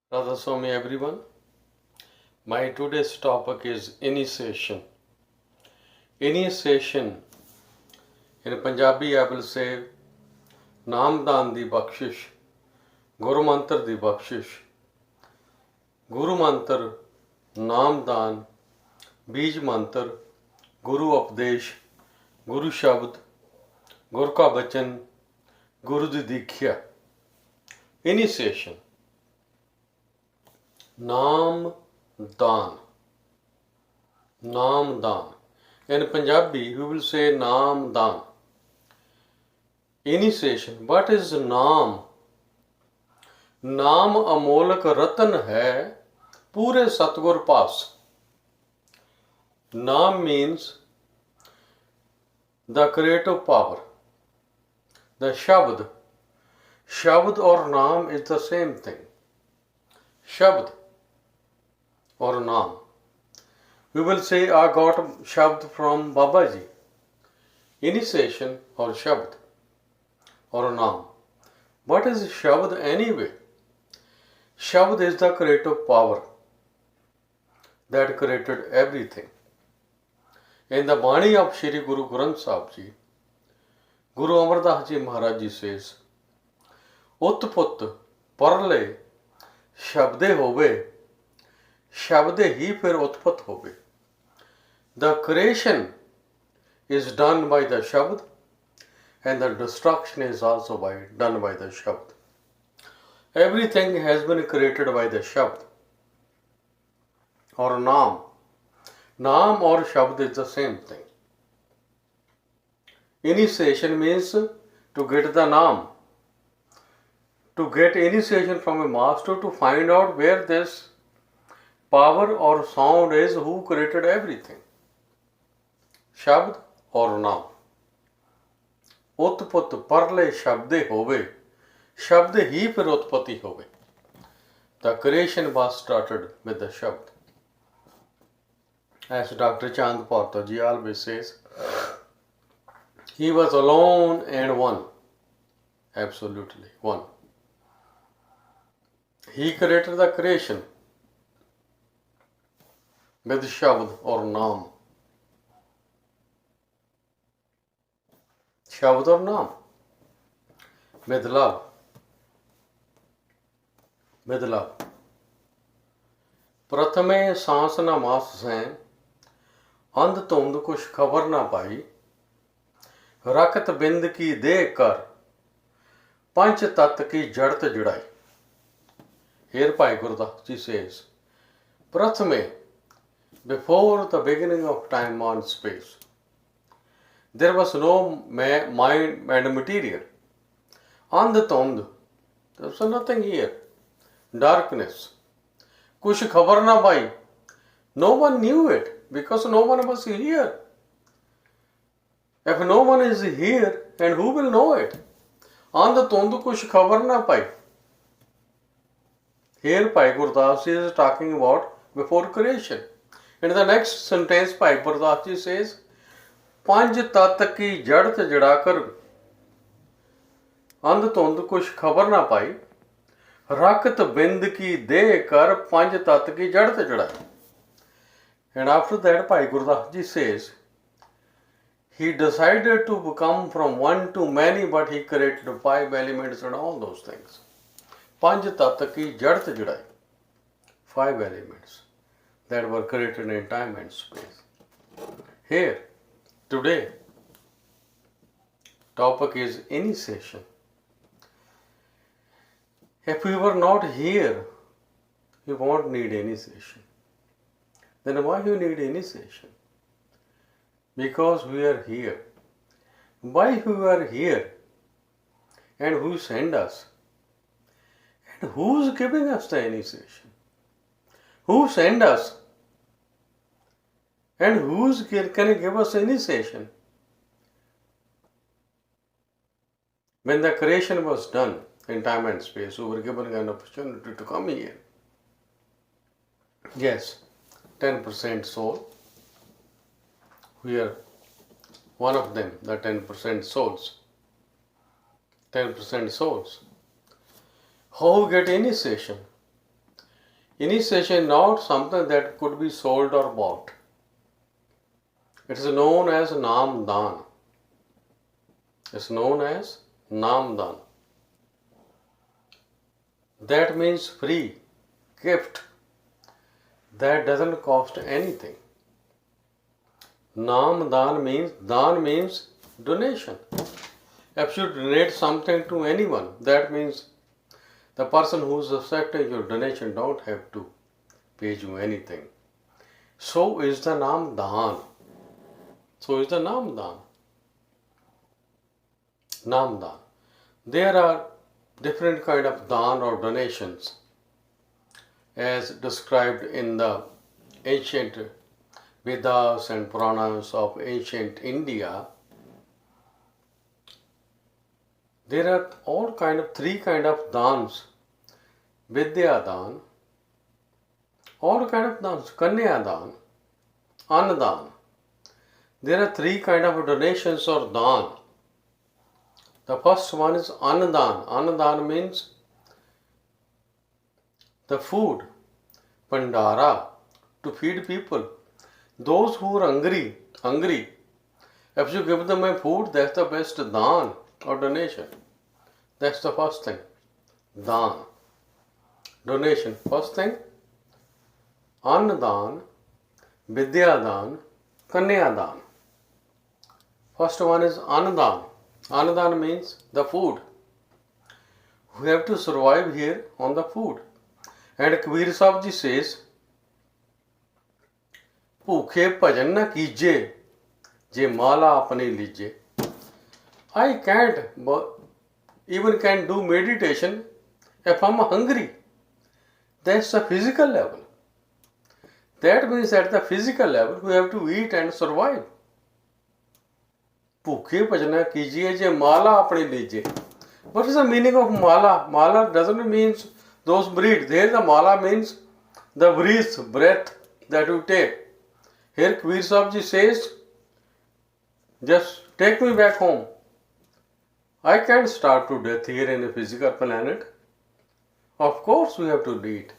Radha Swami everyone. My today's topic is initiation. Initiation in Punjabi I will say Namdan di Bakshish, Guru Mantar di Bakshish. Guru Mantar, Namdan, Bij Mantar, Guru Updesh, Guru Shabd, Guru Ka Bachan, Guru di Dikhya. Initiation. Naam Dan. Naam Dan. In Punjabi, we will say Naam Dan. Initiation. What is Naam? नाम अमोलक रतन है पूरे सतगुर पास. Naam means the creative power. The Shabd. Shabd or Naam is the same thing. Shabd or Naam. We will say I got Shabd from Babaji. Initiation or Shabd or Naam. What is Shabd anyway? Shabd is the creative power that created everything. In the Bani of Shri Guru Granth Sahib Ji, Guru Amar Das Ji Maharaj Ji says, Utput parle shabde hobe, shabde hi fir utpat hobe. The creation is done by the Shabd and the destruction is also done by the Shabd. Everything has been created by the Shabd or Naam. Naam or Shabd is the same thing. Initiation means to get the Naam. To get initiation from a master, to find out where this power or sound is, who created everything. Shabd or Naam. Utput parle shabde hobe, shabde hi fir utpati hobe. The creation was started with the Shabd. As Dr. Chand Partaji always says, he was alone and one. Absolutely one. He created the creation with Shabd or Naam. Shabd or Naam. With love. With love. प्रथमे सांस न मास सैं, अंध धुंध कुछ खबर न पाई, रखत बिंद की देह कर, पंच तत्व की जड़त जुड़ाई. Here Bhai Gurdas Ji says, Prathame, before the beginning of time and space, there was no mind and material. Andh-dhund, there was nothing here. Darkness. Kuch khabar na pai. No one knew it because no one was here. If no one is here, and who will know it? Andh-dhund kuch khabar na pai. Here Bhai Gurdas is talking about before creation. In the next sentence Bhai Gurdas Ji says, पंच तत्व की जड़त जड़ाकर अंध धुंध कुछ खबर ना पाई, रखत बिंद की देह कर पंच तत्व की जड़त जड़ाई. And after that Bhai Gurdas Ji says, he decided to become from one to many, but he created 5 elements and all those things. पंच तत्व की जड़त जड़ाई. 5 elements that were created in time and space. Here, today, topic is initiation. If we were not here, we won't need initiation. Then why you need initiation? Because we are here. Why we are here? And who sent us? And who's giving us the initiation? Who sent us? And who's can give us initiation? When the creation was done in time and space, we were given an opportunity to come here. Yes, 10% soul. We are one of them, the 10% souls. 10% souls. How we get initiation? Initiation not something that could be sold or bought. It is known as Namdan. It's known as Namdan. That means free, gift. That doesn't cost anything. Namdan means donation. If you donate something to anyone, that means the person who is accepting your donation don't have to pay you anything. So is the Namdan. So is the Namdan. Namdan. There are different kind of dan or donations as described in the ancient Vedas and Puranas of ancient India. There are three kind of dans. Vidya dan, all kind of dans, Kanya dan, Annadan. There are three kind of donations or dan. The first one is Annadan. Annadan means the food, Pandara, to feed people. Those who are hungry. If you give them a food, that's the best dan or donation. That's the first thing. Dan. Donation. First thing, Annadan, Vidyadan, Kanyadan. First one is Annadan. Annadan means the food. We have to survive here on the food. And Kabir Sahib Ji says, Bhukhe bhajan na kijye, je mala apne lijye. I can't even do meditation if I'm hungry. That's the physical level. That means at the physical level, we have to eat and survive. Bhukhe bhajana kijiye je mala apne lijye. What is the meaning of mala? Mala doesn't mean those breed. There the mala means the breath that you take. Here Kabir Sahib Ji says, just take me back home. I can't starve to death here in a physical planet. Of course we have to eat.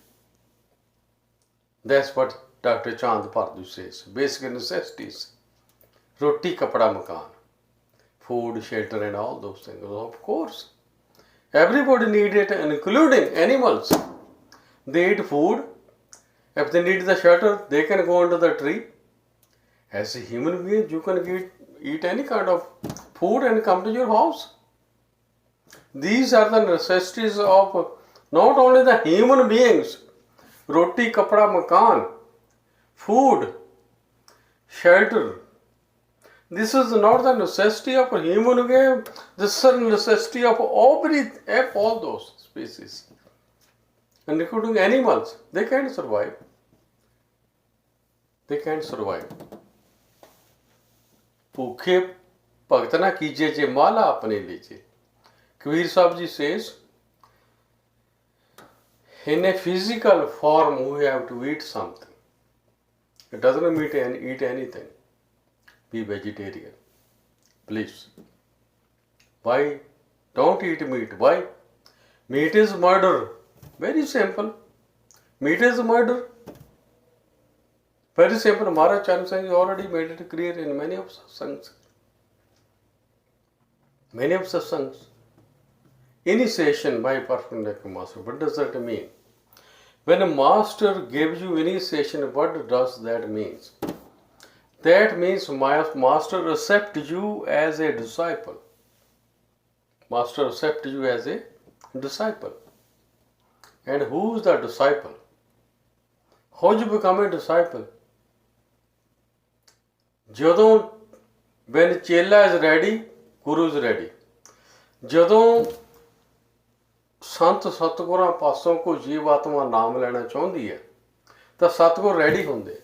That's what Dr. Chand Pardu says. Basic necessities. Roti, kapda, makan. Food, shelter and all those things. Of course. Everybody needs it, including animals. They eat food. If they need the shelter, they can go under the tree. As a human being, you can eat any kind of food and come to your house. These are the necessities of not only the human beings. Roti, kapda, makan. Food, shelter. This is not the necessity of a human being. This is the necessity of all those species. And including animals. They can't survive. They can't survive. Bhukhe bhakt na kijiye je mala apne lijye. Kabir Sahib Ji says, in a physical form we have to eat something. It doesn't mean eat anything. Be vegetarian. Please. Why? Don't eat meat. Why? Meat is murder. Very simple. Meat is murder. Very simple. Maharaj Charan Singh already made it clear in many of satsangs. Many of satsangs. Initiation by perfect master. What does that mean? When a master gives you initiation, what does that mean? That means master accepts you as a disciple. Master accepts you as a disciple. And who is the disciple? How do you become a disciple? When Chela is ready, Guru is ready. ਜਦੋਂ ਸੰਤ ਸਤਿਗੁਰਾਂ ਪਾਸੋਂ ਕੋਈ ਜੀਵ ਆਤਮਾ ਨਾਮ ਲੈਣਾ ਚਾਹੁੰਦੀ ਹੈ ਤਾਂ ਸਤਿਗੁਰ ਰੈਡੀ ਹੁੰਦੇ.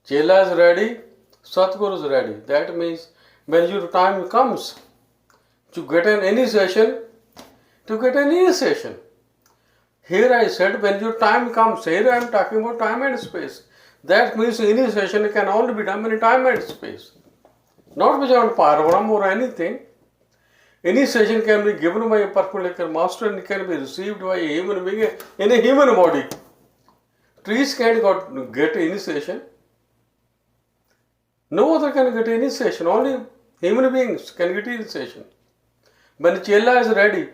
ਚੇਲਾ is ready, Satguru is ready. That means when your time comes to get an initiation, Here I said when your time comes, here I am talking about time and space. That means initiation can only be done in time and space. Not beyond Parvaram or anything. Initiation can be given by a particular master and can be received by a human being in a human body. trees can't get initiation. No other can get initiation. Only human beings can get initiation. When Chela is ready,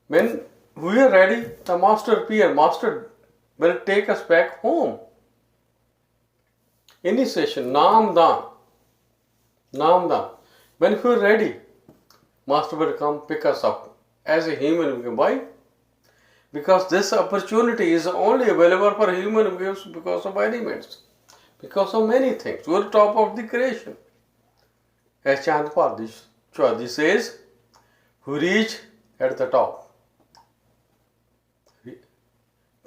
when we are ready, the master appear. Master will take us back home. Initiation, Namdan. Namdan. When we are ready, master will come pick us up as a human being. Why? Because this opportunity is only available for human beings because of elements, because of many things. We are top of the creation. As Chandpal Chaudhary says, we reach at the top,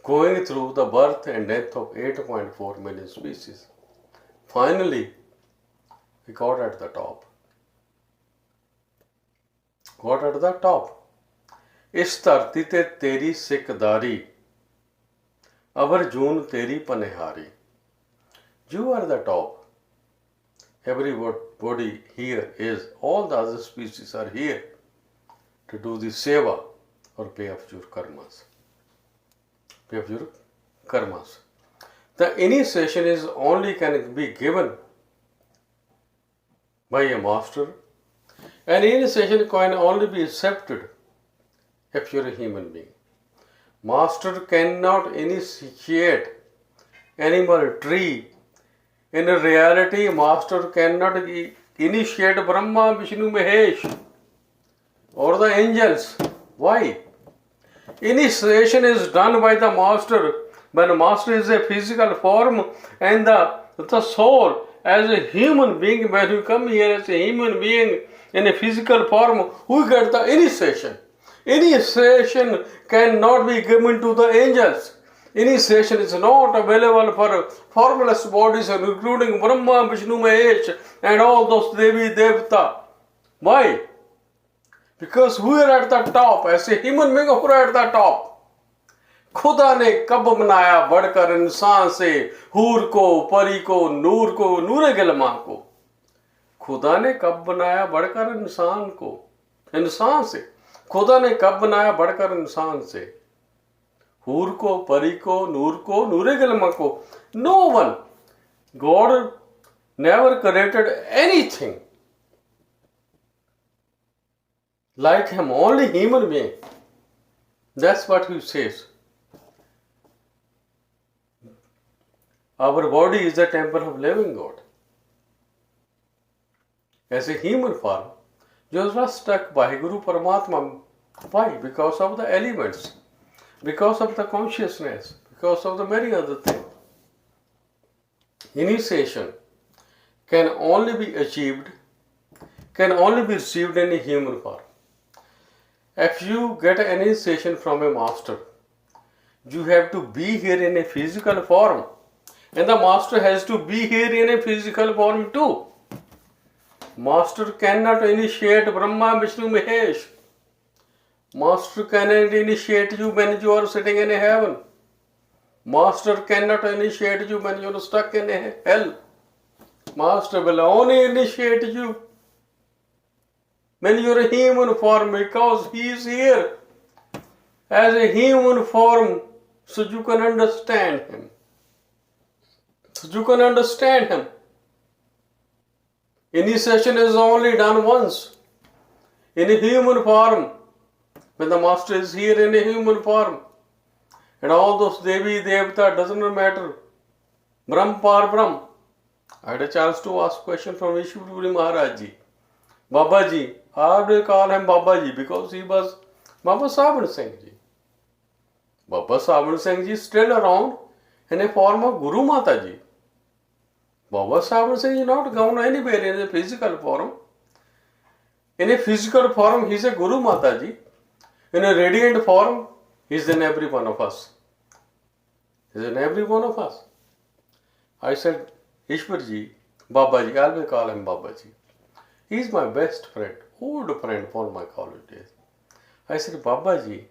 going through the birth and death of 8.4 million species. Finally, we got at the top. Got at the top. इस धरती ते तेरी सिकदारी, अबर जून तेरी पनिहारी. You are the top. Everybody here is, all the other species are here to do the seva or pay off your karmas. Pay off your karmas. The initiation is only can be given by a master, and initiation can only be accepted if you are a human being. Master cannot initiate animal, tree. In reality, master cannot initiate Brahma, Vishnu, Mahesh or the angels. Why? Initiation is done by the master. When master is a physical form and the soul as a human being, when you come here as a human being in a physical form, who get the initiation? Initiation cannot be given to the angels. Initiation is not available for formless bodies, including Brahma, Vishnu, Mahesh, and all those Devi Devta. Why? Because we are at the top. As a human being, we are at the top. खुदा ने कब बनाया बढ़कर इंसान से हूर को, परी को, नूर को, नूर गिलमा को. खुदा ने कब बनाया बढ़कर इंसान को, इंसान से. खुदा ने कब बनाया बढ़कर इंसान से, हूर को, परी को, नूर गिलमा को. No one. God never created anything like him, only human being. That's what he says. Our body is the temple of living God. As a human form, you are stuck by Guru Paramatma. Why? Because of the elements, because of the consciousness, because of the many other things. Initiation can only be achieved, can only be received in a human form. If you get an initiation from a master, you have to be here in a physical form. And the master has to be here in a physical form too. Master cannot initiate Brahma, Vishnu, Mahesh. Master cannot initiate you when you are sitting in a heaven. Master cannot initiate you when you are stuck in a hell. Master will only initiate you when you are a human form, because he is here as a human form, so you can understand him. Initiation is only done once in a human form, when the master is here in a human form. And all those Devi, Devta, doesn't matter. Brahm Par Brahm. I had a chance to ask question from Ishwari Maharaj Ji. Baba Ji, I will call him Baba Ji because he was Baba Saban Singh Ji. Baba Saban Singh Ji is still around in a form of Guru Mata Ji. Baba Saban Singh is not gone anywhere in a physical form. In a physical form, he is a Guru Mata Ji. In a radiant form, he is in every one of us. He is in every one of us. I said, Ishwar Ji, Baba Ji, I will call him Baba Ji. He is my best friend, old friend for my college days. I said, Baba Ji,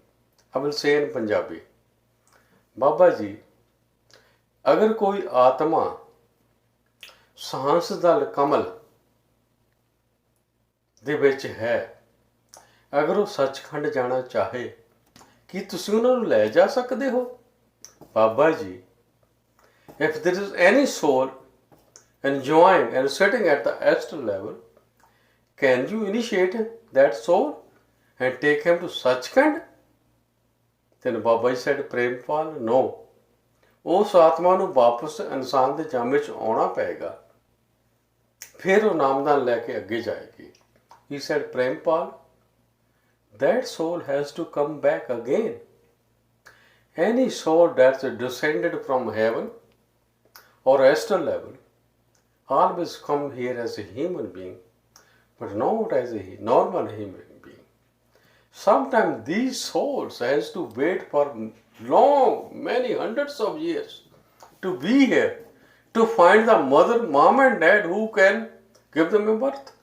I will say in Punjabi, Baba Ji, अगर कोई आत्मा सांस दल कमल दे विच है, अगर वो सचखंड जाना चाहे, कि तुसीं उन्हां नूं लै जा सकदे हो? बाबा जी, If there is any soul enjoying and sitting at the astral level, can you initiate that soul and take him to Sachkhand? Then Baba Ji said, Prempal, no. ਉਸ ਆਤਮਾ ਨੂੰ ਵਾਪਸ ਇਨਸਾਨ ਦੇ ਜਾਮੇ 'ਚ ਆਉਣਾ ਪਏਗਾ, ਫਿਰ ਉਹ ਨਾਮਦਾਨ ਲੈ ਕੇ ਅੱਗੇ ਜਾਏਗੀ. He said, Prempal, that soul has to come back again. Any soul that's descended from heaven or astral level always come here as a human being, but not as a normal human being. Sometimes these souls has to wait for long, many hundreds of years to be here, to find the mother, mom and dad who can give them a birth.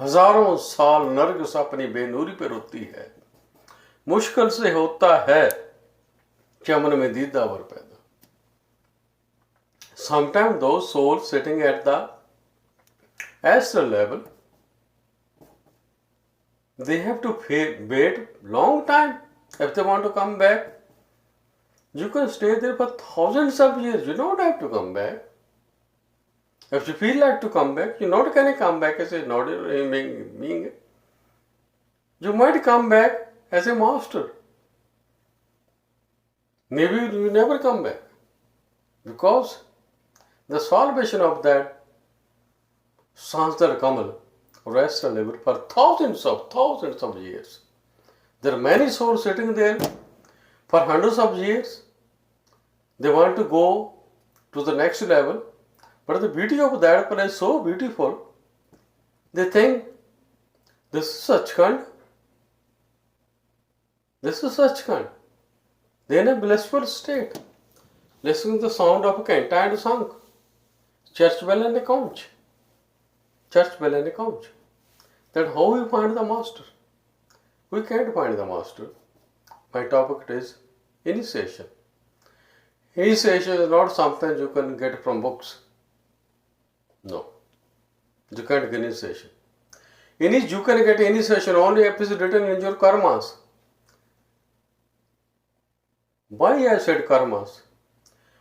हजारों साल नरगिस अपनी बेनूरी पे रोती है, मुश्किल से होता है चमन में दीदावर पैदा. Sometimes those souls sitting at the astral level, they have to wait long time. If they want to come back, you can stay there for thousands of years. You don't have to come back. If you feel like to come back, you not can come back as a ordinary being. You might come back as a master. Maybe you never come back, because the salvation of that Sansdar Kamal or astral level for thousands of years. There are many souls sitting there for hundreds of years. They want to go to the next level, but the beauty of that place is so beautiful. They think, this is Sachkhand. This is Sachkhand. They are in a blissful state, listening to the sound of a canta and song. Church bell and a conch. Church bell and a conch. Then how we find the master? We can't find the master. My topic is initiation. Initiation is not something you can get from books. No. You can't get initiation. You can get initiation only if it is written in your karmas. Why I said karmas?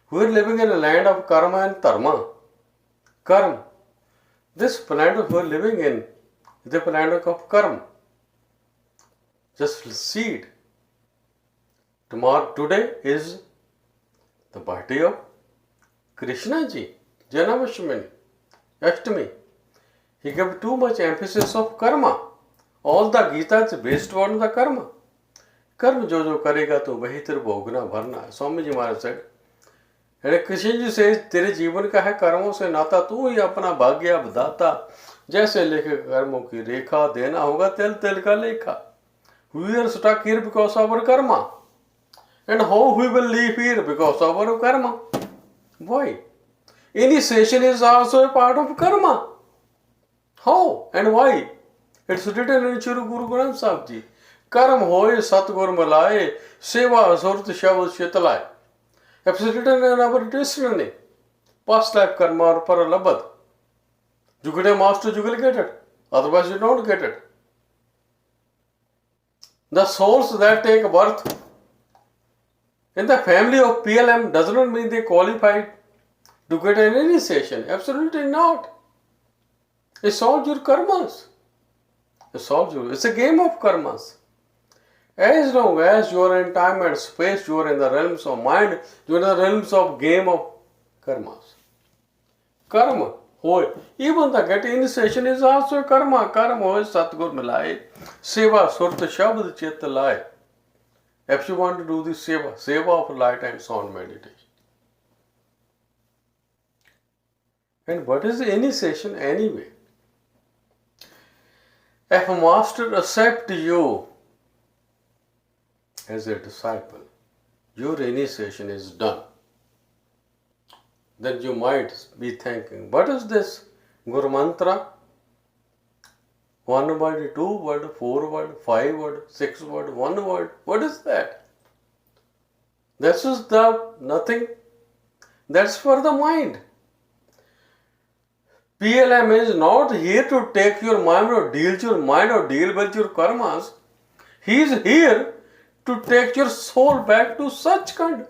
We are living in a land of karma and dharma. Karma. This planet we are living in is the planet of karma. Just seed. Today is the birthday of Krishna ji, Janmashtami, Ashtami. He gave too much emphasis of karma. All the Gita is based on the karma. कर्म जो जो करेगा तो वही तेरे भोगना भरना है. स्वामी जी महाराज said, and कृष्ण जी से तेरे जीवन का है कर्मों से नाता, तू ही अपना भाग्य बताता. जैसे लेखे कर्मों की रेखा, देना होगा तेल तेल का लेखा. We are stuck here because of our karma. And how we will live here because of our karma? Why? Initiation is also a part of karma. How and why? It's written in Shri Guru Granth Sahib Ji. Karm hoye satgur malaye, seva asurt shabad shitalaye. It's written in our dictionary. Past life karma or paralabad. You get a master, you will get it. Otherwise you don't get it. The souls that take birth in the family of PLM does not mean they qualified to get an initiation. Absolutely not. It solves your karmas. It's a game of karmas. As long as you are in time and space, you are in the realms of mind, you are in the realms of game of karmas. Karma. Even the get initiation is also a karma. Karma hoy satgur milaye, seva surta shabd chit laye. If you want to do this seva of light and sound meditation. And what is the initiation anyway? If a master accepts you as a disciple, your initiation is done. Then you might be thinking, what is this Guru Mantra? 1 word, 2 word, 4 word, 5 word, 6 word, 1 word. What is that? This is the nothing. That's for the mind. PLM is not here to take your mind or deal with your karmas. He is here to take your soul back to Sachkhand.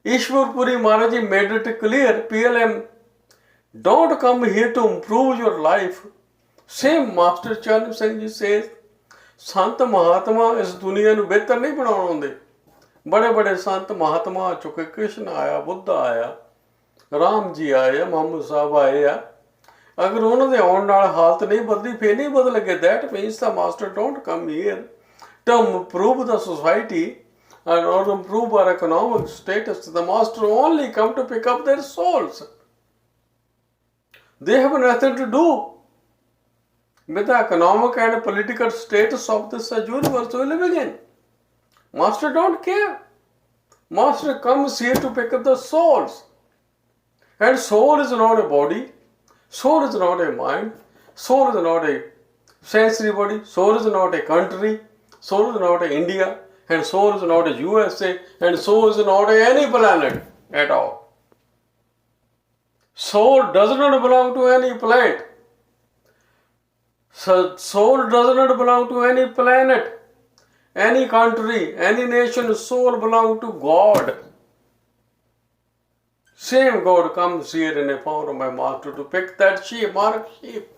Ishwar Puri Maharaj Ji made it clear, PLM, don't come here to improve your life. Same Master Charan Singh Ji says, संत महात्मा इस दुनिया ਨੂੰ ਬਿਹਤਰ ਨਹੀਂ ਬਣਾਉਣ ਆਉਂਦੇ। बड़े बड़े संत महात्मा आ चुके, कृष्ण आया, बुद्ध आया, राम जी आए, मोहम्मद साहब आए आ। अगर उन्होंने आने नाल हालत नहीं बदली फिर नहीं बदलेगी। That means the master don't come here to improve the society and or improve our economic status. The master only come to pick up their souls. They have nothing to do with the economic and political status of this universe we live in. Master don't care. Master comes here to pick up the souls. And soul is not a body. Soul is not a mind. Soul is not a sensory body. Soul is not a country. Soul is not a India. And soul is not a USA. And soul is not a any planet at all. Soul does not belong to any planet. So soul does not belong to any planet, any country, any nation. Soul belongs to God. Same God comes here in the form of my master to pick that sheep, mark sheep.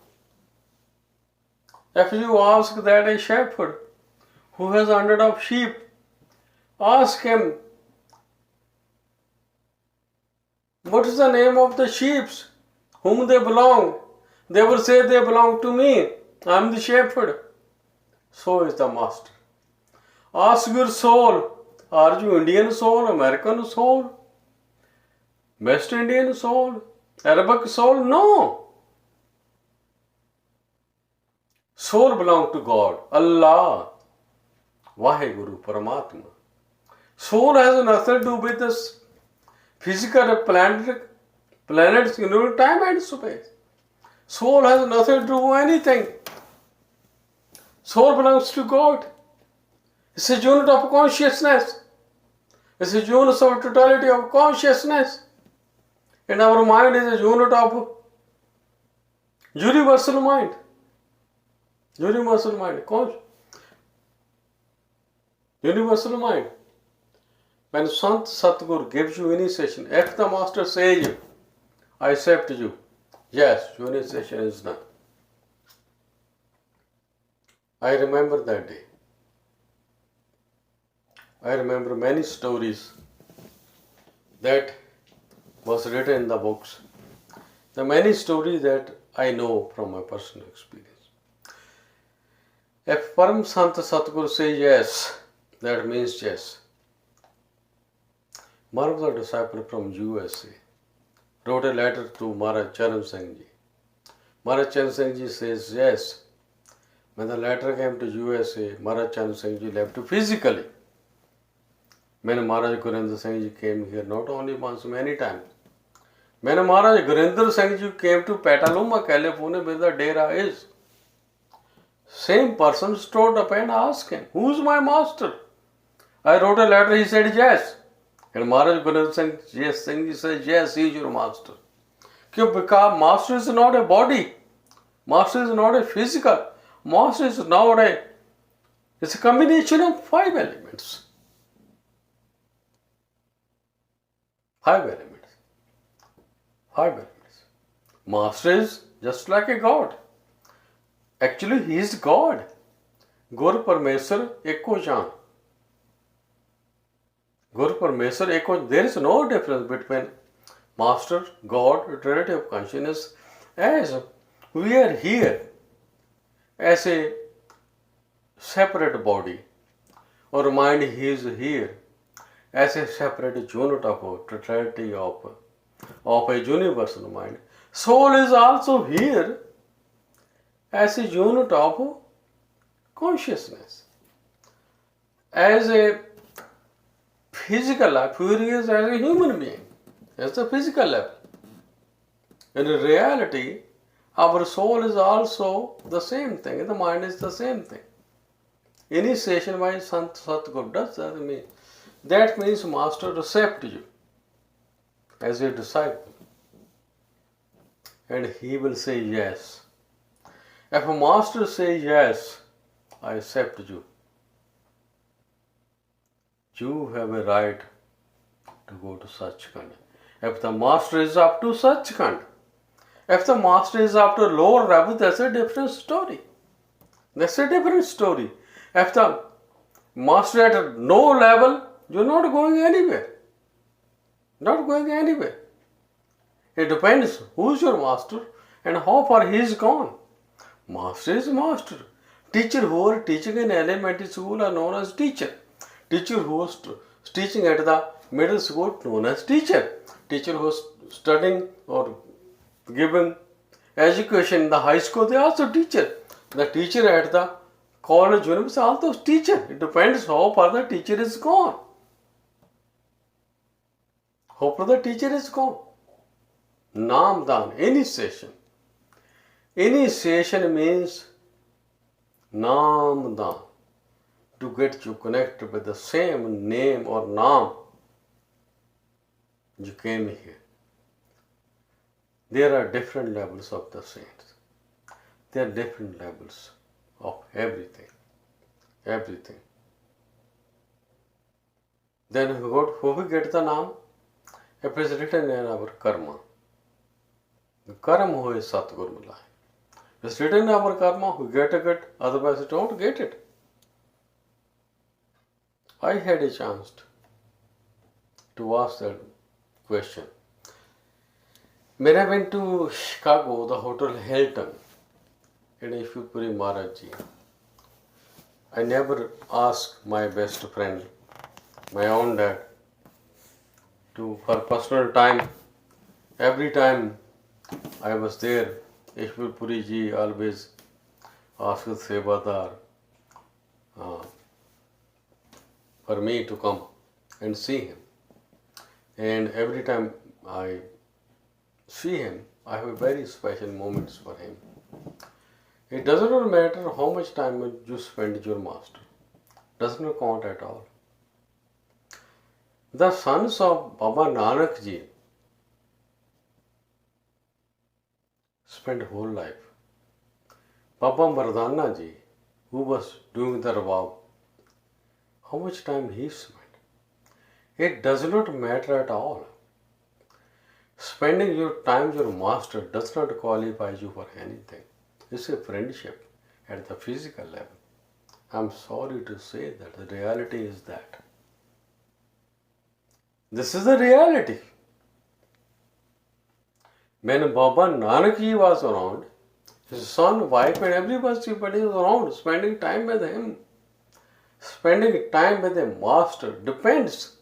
If you ask that a shepherd who has 100 of sheep, ask him, what is the name of the sheep, whom they belong? They will say they belong to me. I am the shepherd. So is the master. Ask your soul, are you Indian soul, American soul, West Indian soul, Arabic soul? No. Soul belongs to God, Allah, Vaheguru, Paramatma. Soul has nothing to do with this physical planets, time and space. Soul has nothing to do with anything. Soul belongs to God. It's a unit of consciousness. It's a unit of totality of consciousness. And our mind is a unit of universal mind. Universal mind. Universal mind. When Sant Satguru gives you initiation, if the master says you, I accept you, yes, your initiation is done. I remember that day. I remember many stories that was written in the books. The many stories that I know from my personal experience. If Param Sant Satguru says yes, that means yes. One of the disciple from USA wrote a letter to Maharaj Charan Singh Ji. Maharaj Charan Singh Ji says yes. When the letter came to USA, Maharaj Charan Singh Ji left physically. When Maharaj Gurinder Singh Ji came here, not only once, many times. When Maharaj Gurinder Singh Ji came to Petaluma, California, where the Dera is, same person stood up and asked him, who's my master? I wrote a letter, he said yes. And Maharaj Gurinder Singh Ji says, yes, he is your master. Because master is not a body. Master is not a physical. Master is not a, it's a combination of 5 elements. 5 elements. 5 elements. Master is just like a God. Actually, he is God. Gur Parmeswar Ekko Jaan. Gur Parmeswar Ekko. There is no difference between Master, God, Trinity of Consciousness. As we are here as a separate body, or mind he is here as a separate unit of a totality of a universal mind. Soul is also here as a unit of consciousness. As a physical life, he is as a human being, as the physical level. In reality, our soul is also the same thing, the mind is the same thing. Initiation by Sant Satguru does that mean? That means Master accepts you as a disciple. And he will say yes. If a master says yes, I accept you. You have a right to go to Sachkhand. If the master is up to Sachkhand, if the master is up to lower level, that's a different story. That's a different story. If the master at no level, you're not going anywhere. Not going anywhere. It depends who's your master and how far he is gone. Master is master. Teacher who are teaching in elementary school are known as teacher. Teacher who is teaching at the middle school known as teacher. Teacher who is studying or giving education in the high school, they are also teacher. The teacher at the college, university, also teacher. It depends how far the teacher is gone. How far the teacher is gone. Namdan, initiation. Initiation means Namdan, to get you connected with the same name or Naam you came here. There are different levels of the saints. There are different levels of everything. Everything. Then who we get the Naam? It is written in our karma. The karma who is Satguru Malai. It's written in our karma, we get it, otherwise we don't get it. I had a chance to ask that question. When I went to Chicago, the Hotel Hilton in Ishwapuri Maharaj Ji, I never asked my best friend, my own dad, for personal time. Every time I was there, Ishwapuri Ji always asked Sevadar for me to come and see him. And every time I see him, I have very special moments for him. It does not matter how much time you spend with your master. Does not count at all. The sons of Baba Nanak Ji spent whole life. Baba Mardana Ji, who was doing the Rawab, how much time he spent? It does not matter at all. Spending your time with your master does not qualify you for anything. It's a friendship at the physical level. I'm sorry to say that the reality is that. This is the reality. When Baba Nanak Ji was around, his son, wife and everybody was around, spending time with him. Spending time with a master depends.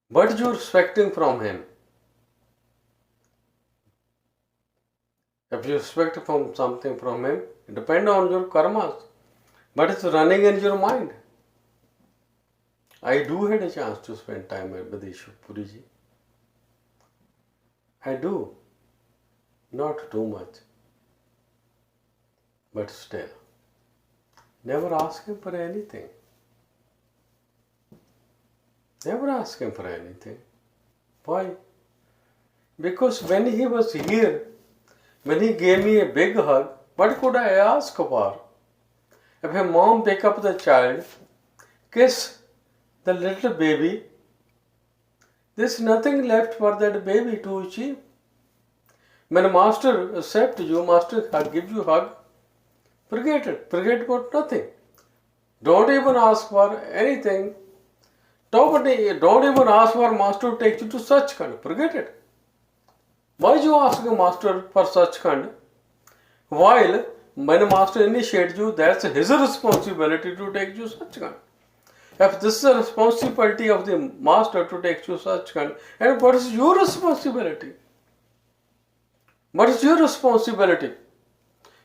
What you're expecting from him? If you expect something from him, it depends on your karmas. But it's running in your mind. I do had a chance to spend time with Ishwapuri Ji. I do. Not too much. But still. Never ask him for anything. Never ask him for anything. Why? Because when he was here, when he gave me a big hug, what could I ask for? If a mom pick up the child, kiss the little baby, there's nothing left for that baby to achieve. When master accepts you, master gives you a hug, forget it. Forget about nothing. Don't even ask for anything. Don't even ask for master to take you to Sachkhand. Forget it. Why you ask a master for Sachkhand? While when master initiates you, that's his responsibility to take you to Sachkhand. If this is a responsibility of the master to take you to Sachkhand, and what is your responsibility? What is your responsibility?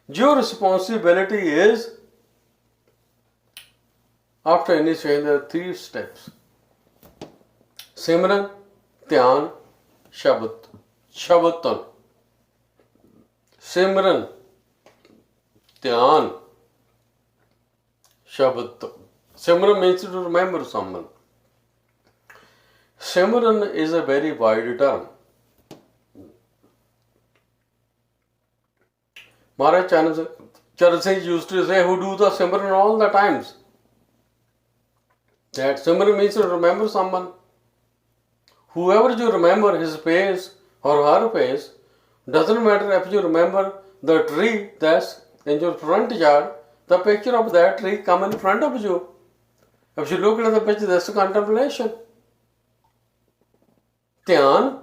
Your responsibility is, after initiating, there are 3 steps. Simran, Dhyan, Shabatan. Simran, Dhyan, Shabatan. Simran means to remember someone. Simran is a very wide term. Maharaj Charan Singh used to say, who do the Simran all the times. That Simran means to remember someone. Whoever you remember, his face or her face, doesn't matter if you remember the tree that's in your front yard, the picture of that tree come in front of you. If you look at the picture, that's a contemplation. Dhyan.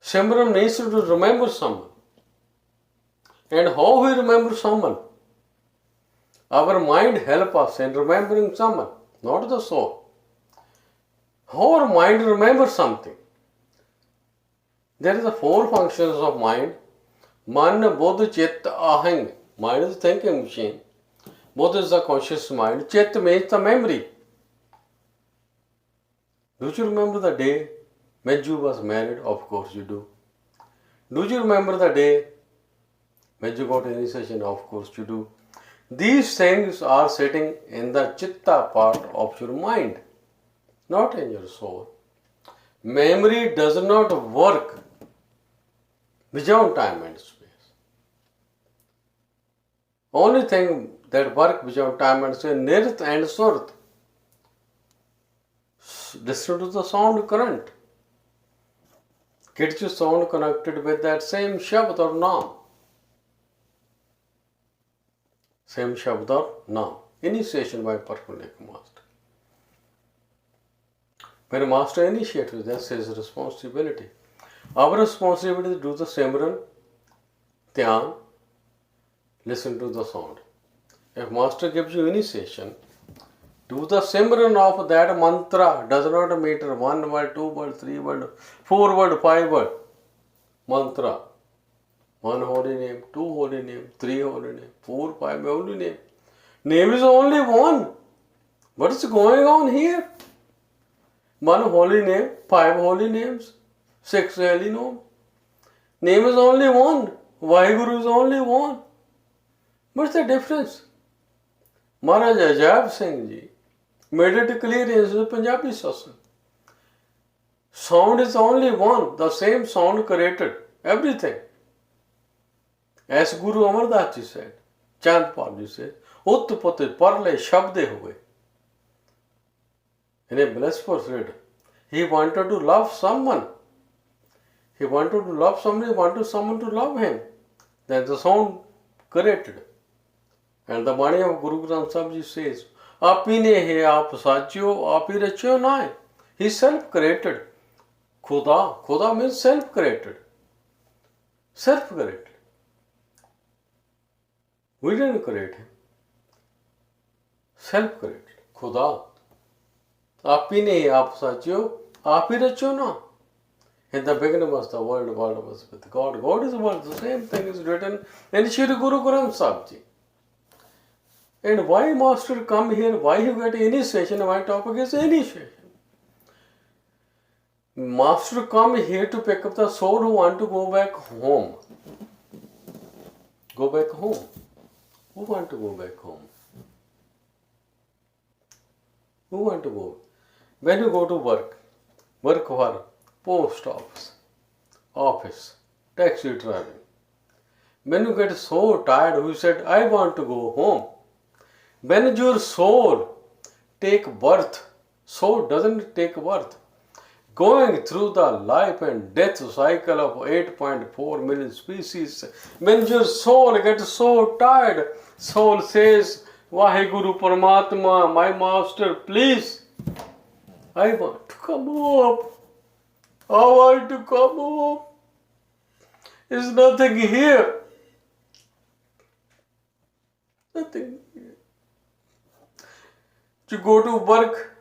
Simran means to remember someone. And how we remember someone? Our mind helps us in remembering someone, not the soul. How our mind remembers something? There are the four functions of mind. Man, Bodh, Chit, Ahang. Mind is the thinking machine. Bodh is the conscious mind. Chit means the memory. Do you remember the day when you was married? Of course you do. Do you remember the day when you got initiation? Of course you do. These things are sitting in the chitta part of your mind, not in your soul. Memory does not work without time and space. Only thing that works without time and space is Nirth and Surth. Listen to the sound current. Get your sound connected with that same Shabd or Naam. Same Shabd or Naam. Initiation by Paramparic Master. When a master initiates, that's his responsibility. Our responsibility is to do the Simran, Dhyan, listen to the sound. If master gives you initiation, do the Simran of that mantra. Does not matter 1 word, 2 word, 3 word, 4 word, 5 word. Mantra. 1 holy name, 2 holy name, 3 holy name, 4, 5 holy name. Name is only one. What is going on here? 1 holy name, 5 holy names, 6 holy names. Name is only one. Vaheguru is only one. What's the difference? Maharaj Ajaib Singh Ji made it clear in his Punjabi satsang. Sound is only one. The same sound created everything. As Guru Amar Das Ji said, Chandpal Ji said, Utpatti parle shabde hue. In a blissful read, he wanted to love someone. He wanted to love somebody, wanted someone to love him. Then the sound created. And the Bani of Guru Granth Sahib Ji says, Apine he aap saachyo, api rachyo nae. He self-created. Khuda. Khuda means self-created. Self-created. We didn't create him. Self-created. Khuda. Apine he aap saachyo, api rachyo na. In the beginning was the world was with God. God is the world. The same thing is written in Shri Guru Granth Sahib Ji. And why master come here? Why you get initiation? My topic is initiation. Master come here to pick up the soul who want to go back home. Go back home. Who want to go back home? Who want to go? When you go to work for post office, taxi driving. When you get so tired, you said, I want to go home. When your soul take birth, soul doesn't take birth. Going through the life and death cycle of 8.4 million species, when your soul gets so tired, soul says, Vaheguru Paramatma, my master, please, I want to come up. I want to come up. There's nothing here. Nothing here. You go to work,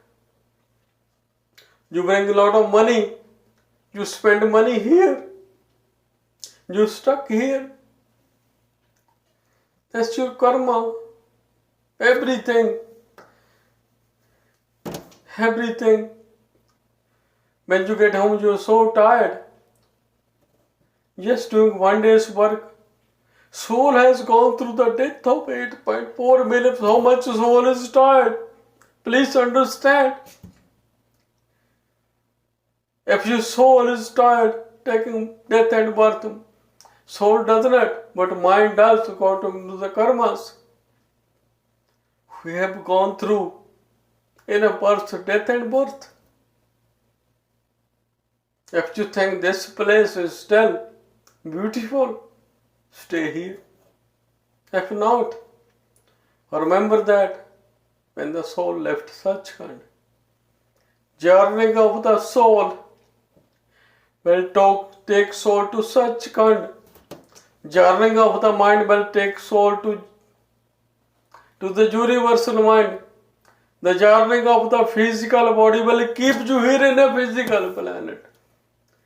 you bring a lot of money, you spend money here, you stuck here. That's your karma. Everything. When you get home, you're so tired. Just doing 1 day's work. Soul has gone through the death of 8.4 million. How much soul is tired? Please understand. If your soul is tired, taking death and birth, soul does not, but mind does according to the karmas. We have gone through in a birth, death and birth. If you think this place is still beautiful, stay here. If not, remember that when the soul left Sachkhand, journeying of the soul will take soul to Sachkhand. Journeying of the mind will take soul to the universal mind. The journeying of the physical body will keep you here in a physical planet,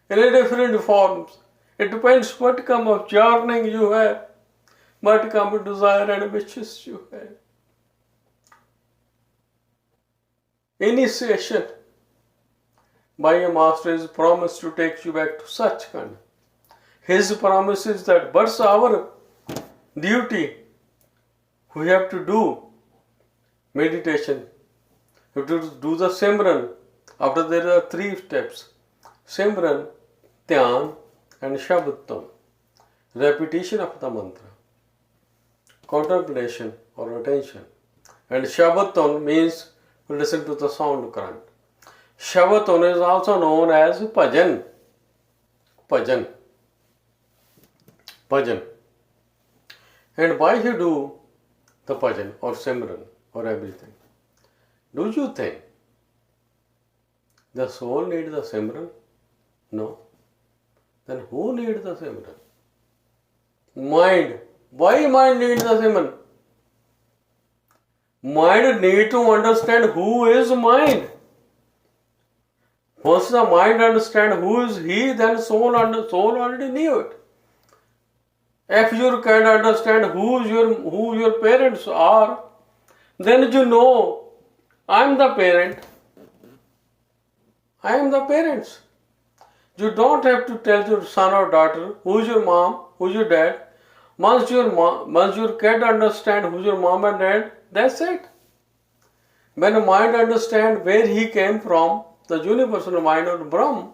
in a different forms. It depends what kind of journeying you have, what kind of desire and wishes you have. Initiation by a master is promise to take you back to Sachkhand. His promise is that, but our duty, we have to do meditation. We have to do the Simran. After there are 3 steps: Simran, Dhyan and Shabdam. Repetition of the mantra. Contemplation or attention. And Shabdam means to listen to the sound current. Shabdam is also known as Bhajan. Bhajan. Bhajan. And why you do the bhajan or Simran or everything? Do you think the soul needs the Simran? No. Then who needs the Simran? Mind. Why mind needs the Simran? Mind need to understand who is mind. Once the mind understands who is he, then soul already knew it. If you can understand who your parents are, then you know, I am the parent. I am the parents. You don't have to tell your son or daughter who's your mom, who's your dad. Once your kid understand who's your mom and dad, that's it. When the mind understands where he came from, the universal mind or Brahm,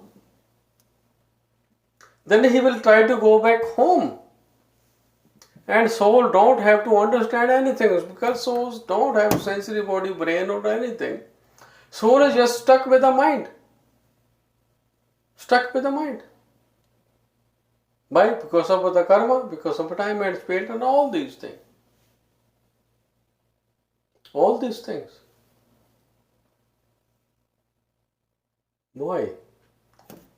then he will try to go back home. And soul don't have to understand anything because souls don't have sensory body, brain or anything. Soul is just stuck with the mind. Stuck with the mind. Why? Because of the karma, because of time and space and all these things. All these things. Why?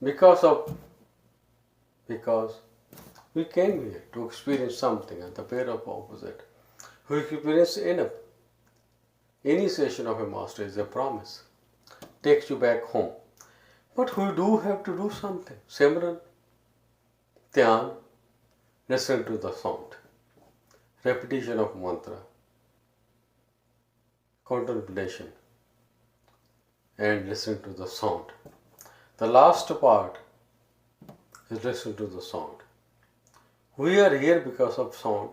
Because we came here to experience something and the pair of opposite. We experience enough. Initiation of a master is a promise. Takes you back home. But we do have to do something. Simran, Dhyan, listen to the sound. Repetition of mantra. Contemplation. And listen to the sound. The last part is listen to the sound. We are here because of sound.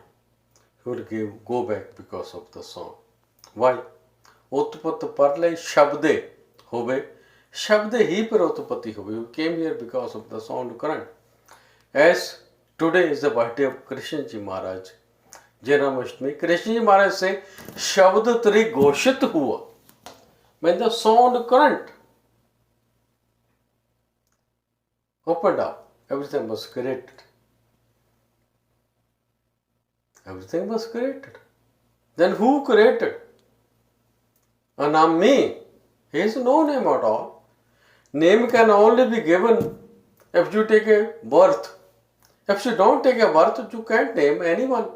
We will go back because of the sound. Why? Utpat parle shabde hobe. Shabde hi par utpatti hobe. We came here because of the sound current. As today is the birthday of Krishna Ji Maharaj, Janmashtami. Krishna Ji Maharaj say, Shabd tri goshit hua. When the sound current opened up, everything was created. Everything was created. Then who created? Anami. He has no name at all. Name can only be given if you take a birth. If you don't take a birth, you can't name anyone.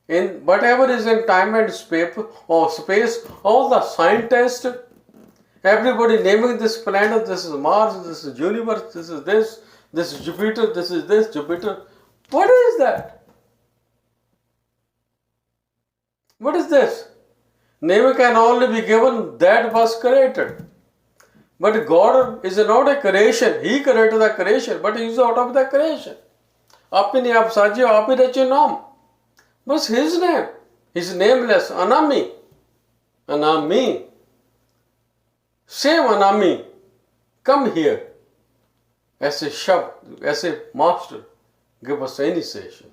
In whatever is in time and space, all the scientists, everybody naming this planet, this is Mars, this is universe, this is Jupiter, this is this, Jupiter. What is that? What is this? Name can only be given that was created. But God is not a creation. He created the creation, but He is out of the creation. Apni aap sajiyo, aap hi rache naam. What's His name? He's nameless. Anami. Anami. Same Anami. Come here. As a Shabd, as a master, give us initiation.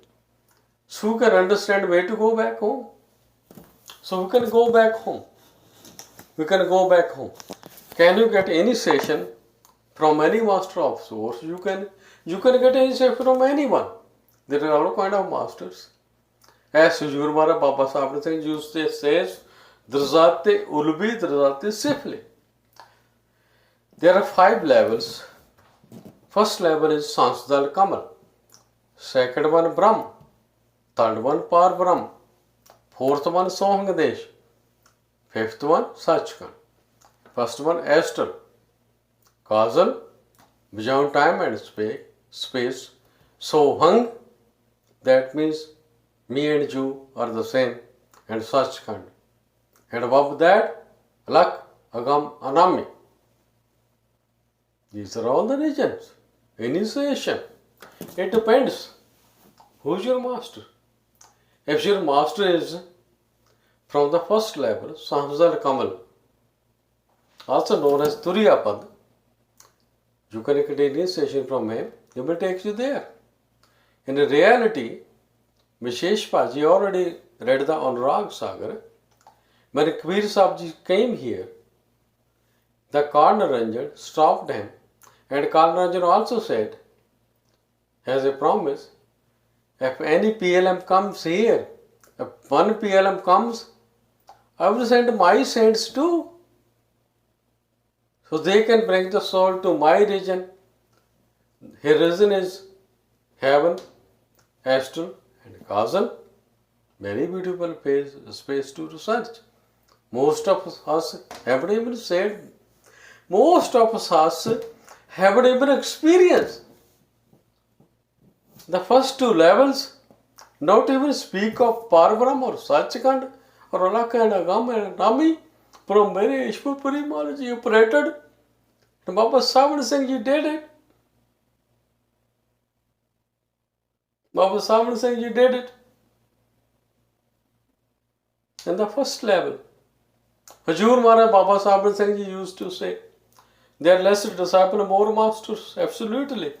So who can understand where to go back home? So we can go back home. We can go back home. Can you get initiation from any master of source? You can get initiation from anyone. There are all kind of masters. As Huzur Mahara Baba Sahib Singh used to say, Drzate Ulbi, Drzate Sifli. There are 5 levels. First level is Sansdal Kamal. Second one Brahm. Third one Par Brahm. Fourth one Sohangadesh. Fifth one Sachkhand. First one Astral. Causal, beyond time and space. Sohang, that means me and you are the same, and Sachkhand. And above that, Alak, Agam, Anami. These are all the regions. Initiation. It depends. Who's your master? If your master is from the first level, Sahasrara Kamal, also known as Turiyapad, you can get initiation from him, he will take you there. In reality, Vishesh Paji already read the Anurag Sagar. When Kabir Sahib Ji came here, the Karna Ranjan stopped him, and Karna Ranjan also said, as a promise, if any PLM comes here, if one PLM comes, I will send my saints too. So they can bring the soul to my region. His region is heaven, astral and causal. Very beautiful space to research. Most of us haven't even said, most of us haven't even experienced. The first 2 levels, not even speak of Parbrahm or Sachkhand or Alak and Agam and Nami. From very Ishwarpuri Maharaj Ji operated. And Baba Sahib Singh Ji did it. Baba Sahib Singh Ji did it. In the first level. Huzur Maharaj Baba Sahib Singh Ji used to say, they are lesser disciple, more masters. Absolutely.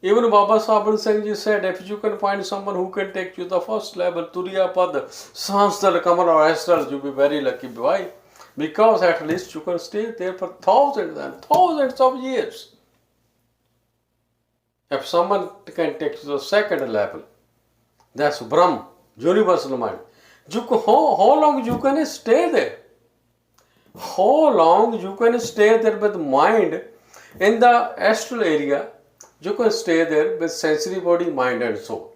Even Baba Sahib Singh Ji said, if you can find someone who can take you the first level, Turiya Pad, Sansdal Kamal or Astral, you'll be very lucky. Why? Because at least you can stay there for thousands and thousands of years. If someone can take you to the second level, that's Brahm, universal mind. How long you can stay there? How long you can stay there with mind in the astral area? You can stay there with sensory body, mind and soul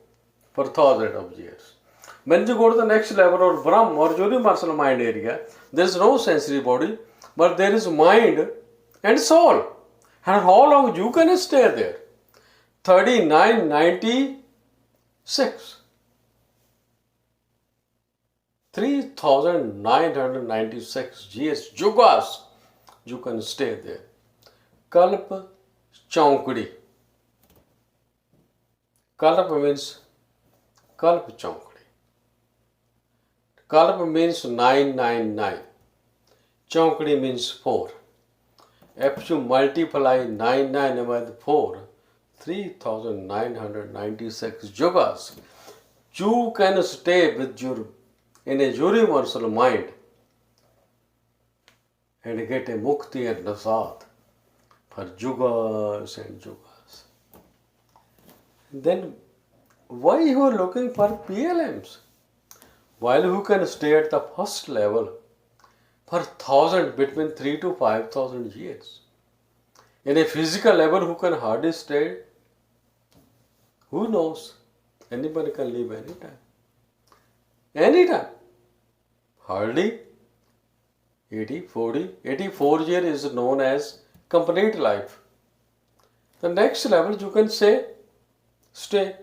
for thousands of years. When you go to the next level or Brahm or universal mind area, there is no sensory body, but there is mind and soul. And how long you can stay there? 3996. 3996 years, yugas, you can stay there. Kalp Chaunkadi. Kalp means Kalp Chaunkadi. Kalp means 999. Chaunkadi means 4. If you multiply 99 with 4, 3996 yugas, you can stay with your in a universal mind and get a mukti and nasat for yugas and yugas. Then why you are looking for PLMs? While who can stay at the first level for between 3,000 to 5,000 years. In a physical level who can hardly stay, who knows? Anybody can leave anytime. Anytime. Hardly 84 years is known as complete life. The next level you can say stay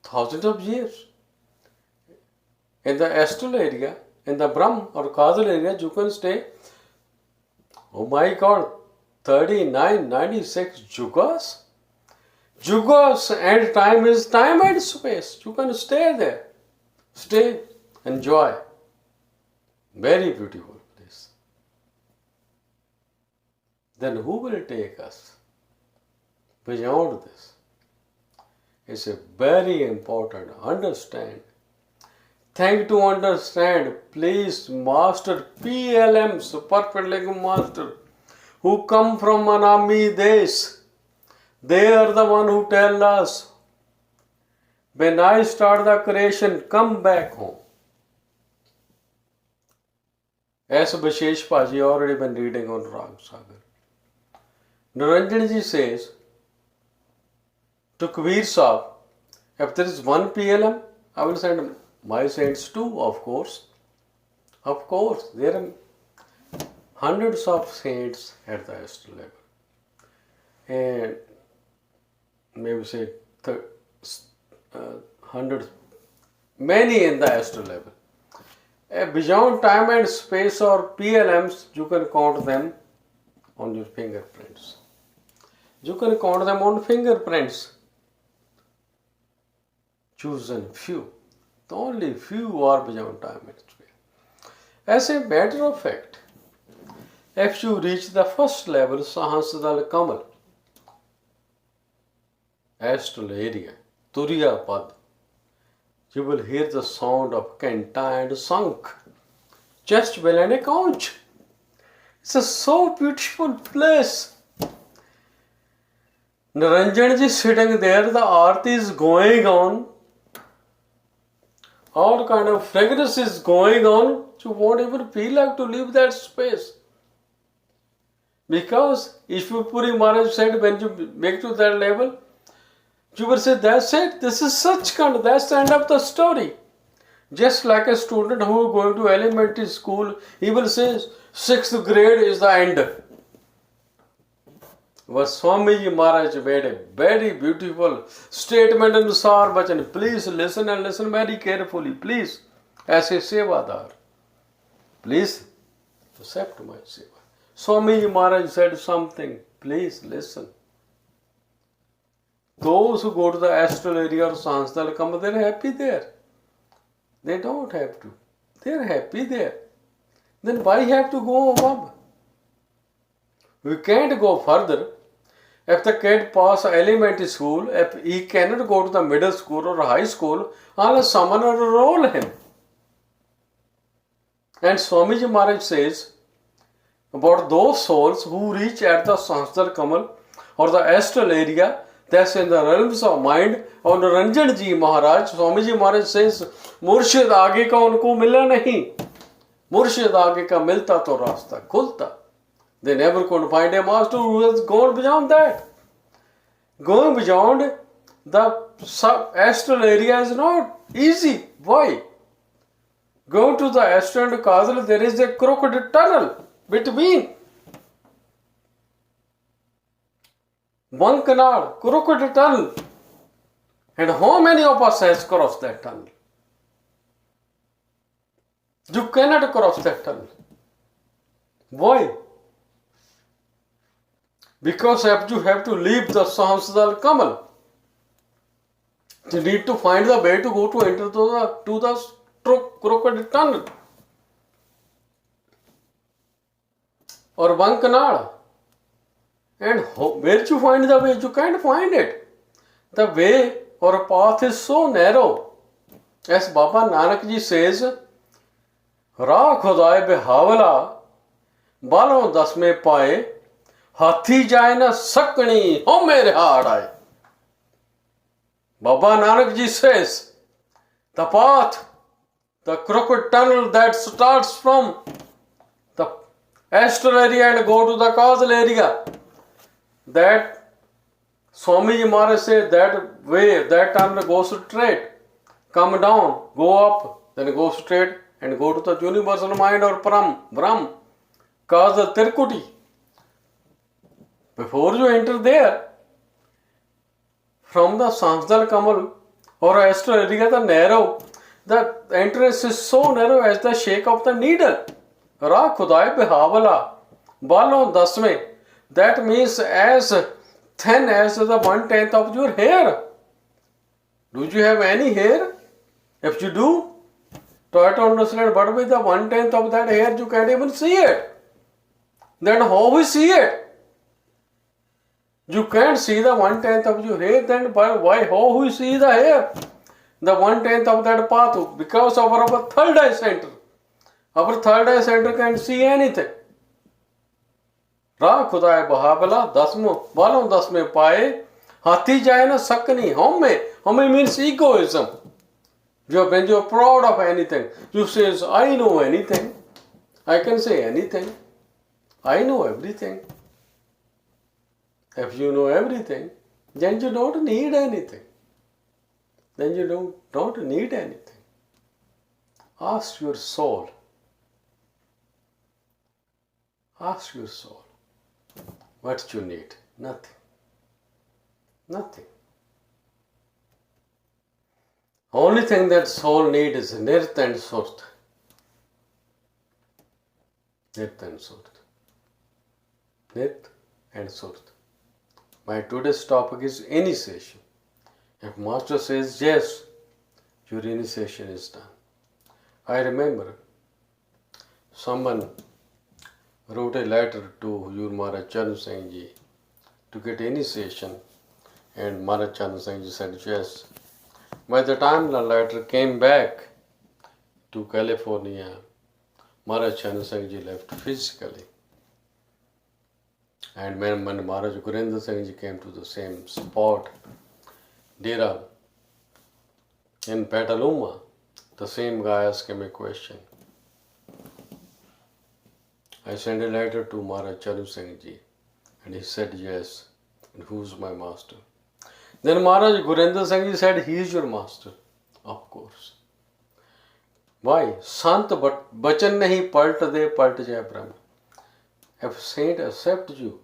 thousands of years. In the astral area, in the Brahm or causal area, you can stay, oh my God, 3996 yugas. Yugas and time is time and space. You can stay there. Stay, enjoy. Very beautiful place. Then who will take us beyond this? It's a very important understand. Think to understand. Please, master PLMs, perfect legume master, who come from Anami Desh. They are the one who tell us, when I start the creation, come back home. As Bashesh Paji already been reading on Rag Sagar. Niranjan ji says to Kabir Sahib, if there is one PLM, I will send my saints too, of course. Of course, there are hundreds of saints at the astral level. And maybe say hundreds, many in the astral level. Beyond time and space or PLMs, you can count them on your fingerprints. You can count them on fingerprints. Chosen few. The only few are beyond time and space. As a matter of fact, if you reach the first level, Sahasradal Kamal, astral area, Turiya Pad, you will hear the sound of Kanta and Sank, chest bell and a conch. It's a so beautiful place. Niranjan ji sitting there, the arti is going on, all kind of fragrance is going on, you won't even feel like to leave that space. Because Ishwarpuri Maharaj said, when you make to that level, you will say, that's it, this is such kind, that's the end of the story. Just like a student who is going to elementary school, he will say, 6th grade is the end. But Swamiji Maharaj made a very beautiful statement in Sar Bachan. Please listen and listen very carefully, please, as a Sevadar. Please accept my Seva. Swamiji Maharaj said something, please listen. Those who go to the astral area or Sahasradal Kamal, they're happy there. They don't have to. They're happy there. Then why have to go above? We can't go further. If the kid pass elementary school, if he cannot go to the middle school or high school, unless someone will enroll him. And Swamiji Maharaj says about those souls who reach at the Sahasradal Kamal or the astral area, that's in the realms of mind. और निरंजन जी महाराज, स्वामी जी महाराज says, मुर्शिद आगे का उनको मिला नहीं, मुर्शिद आगे का मिलता तो रास्ता खुलता. They never could find a master who has gone beyond that. Going beyond the astral area is not easy. Why? Going to the astral and causal, there is a crooked tunnel between. One canal, crooked tunnel. And how many of us has crossed that tunnel? You cannot cross that tunnel. Why? Because you have to leave the Sahasradal Kamal. You need to find the way to go to enter to the crooked tunnel. Or one canal. And where you find the way? You can't find it. The way or path is so narrow. As Baba Nanak ji says, Ra Khudai Behawala Balon Das Me Pae Hathi Jaye Na Sakni Ho Mere Haad Aaye. Baba Nanak ji says, the path, the crooked tunnel that starts from the astral area and go to the causal area, that Swamiji Maharaj said that way, that tunnel goes straight, come down, go up, then go straight and go to the universal mind or Brahm, causal Tirkuti. Before you enter there, from the Sahasradal Kamal or astral area, the narrow, the entrance is so narrow as the shake of the needle. Ra Khudai Behawala Balon Dasme. That means as thin as the 1/10 of your hair. Do you have any hair? If you do, try to understand, but with the 1/10 of that hair, you can't even see it. Then how we see it? You can't see the 1/10 of your hair, then why how we see the hair? the 1/10 of that path because of our third eye center. Our third eye center can see anything. राह खुदाए बहाबला दसमों वालों दस में पाए हाथी जाए ना सकनी हमें means egoism. When you're proud of anything, you say, I know anything. I can say anything. I know everything. If you know everything, then you don't need anything. Then you don't need anything. Ask your soul. Ask your soul. What you need? Nothing. Nothing. Only thing that soul need is Nirt and Surt. Nirt and Surt. Nirt and Surt. My today's topic is initiation. If Master says yes, your initiation is done. I remember someone wrote a letter to your Maharaj Charan Singh Ji to get initiation, and Maharaj Charan Singh Ji said yes. By the time the letter came back to California, Maharaj Charan Singh Ji left physically. And when Maharaj Gurinder Singh Ji came to the same spot, Dera, in Petaluma, the same guy asked him a question. I sent a letter to Maharaj Charan Singh Ji, and he said yes. And who's my master? Then Maharaj Gurinder Singh Ji said, he is your master. Of course. Why? Sant bachan nahi palt de palt jai Brahma. If saint accept you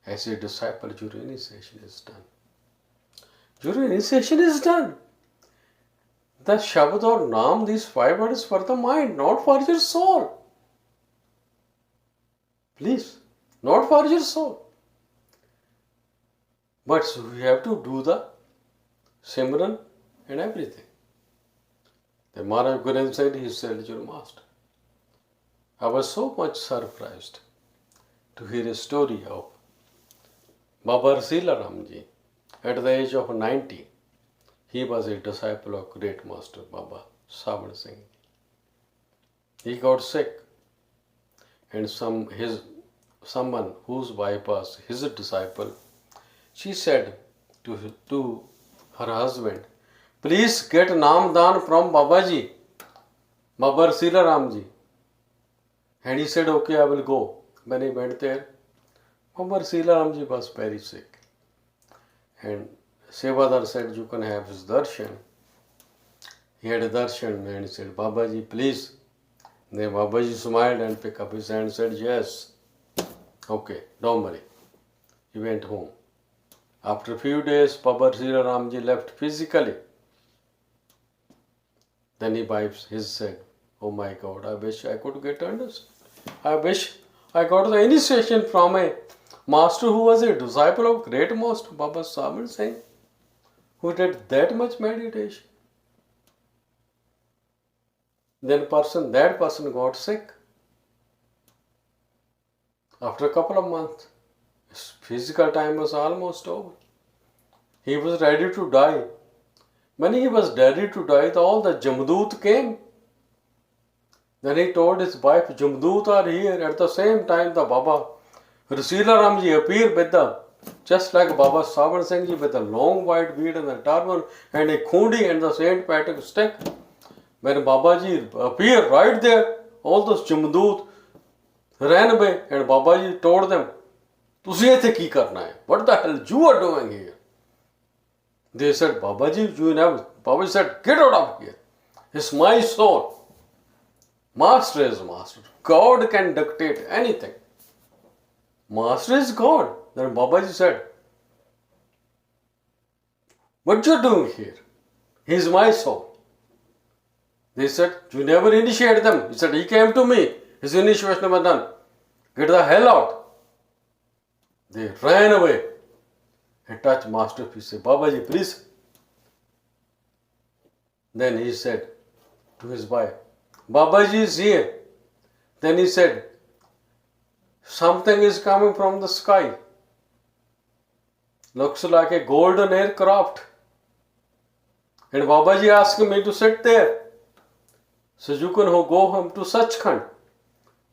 as a disciple, your initiation is done. Your initiation is done. The Shabad or Naam, these 5 words for the mind, not for your soul. Please, not for your soul. But we have to do the Simran and everything. The Maharaj Gurinder said, he said, your master. I was so much surprised to hear a story of Baba Rasila Ramji. At the age of 90, he was a disciple of great master Baba Saban Singh. He got sick, and someone whose wife was his disciple, she said to her husband, please get Namdan from Babaji, Baba Rasila Ramji. And he said, okay, I will go. When he went there, Baba Rasila Ramji was very sick. And Sevadar said, you can have his darshan. He had a darshan and he said, Babaji, please. Then Babaji smiled and picked up his hand and said, yes. Okay, don't worry. He went home. After a few days, Baba Rasila Ramji left physically. Then he said, oh my God, I wish I could get understood. I wish I got the initiation from a master who was a disciple of great master Baba Saban Singh, who did that much meditation. Then that person got sick. After a couple of months, his physical time was almost over. He was ready to die. When he was ready to die, all the Jamdut came. Then he told his wife, Jamdut are here. At the same time, the Baba Rasila Ramji appeared with just like Baba Saban Singh Ji, with a long white beard and a turban and a khundi and the Saint Patrick stick. When Babaji appeared right there, all those Jamdut ran away, and Babaji told them, "Tusi ethe ki karna hai? What the hell you are doing here?" They said, "Babaji, you never." Babaji said, "Get out of here. It's my soul. Master is master. God can dictate anything. Master is God." Then Babaji said, "What you doing here? He is my soul." They said, "You never initiate them." He said, "He came to me. His initiation was done. Get the hell out." They ran away and touched Master. He said, "Babaji, please." Then he said to his wife, "Babaji is here." Then he said, "Something is coming from the sky. Looks like a golden aircraft." And Babaji asked me to sit there. So you can go home to Sachkhand.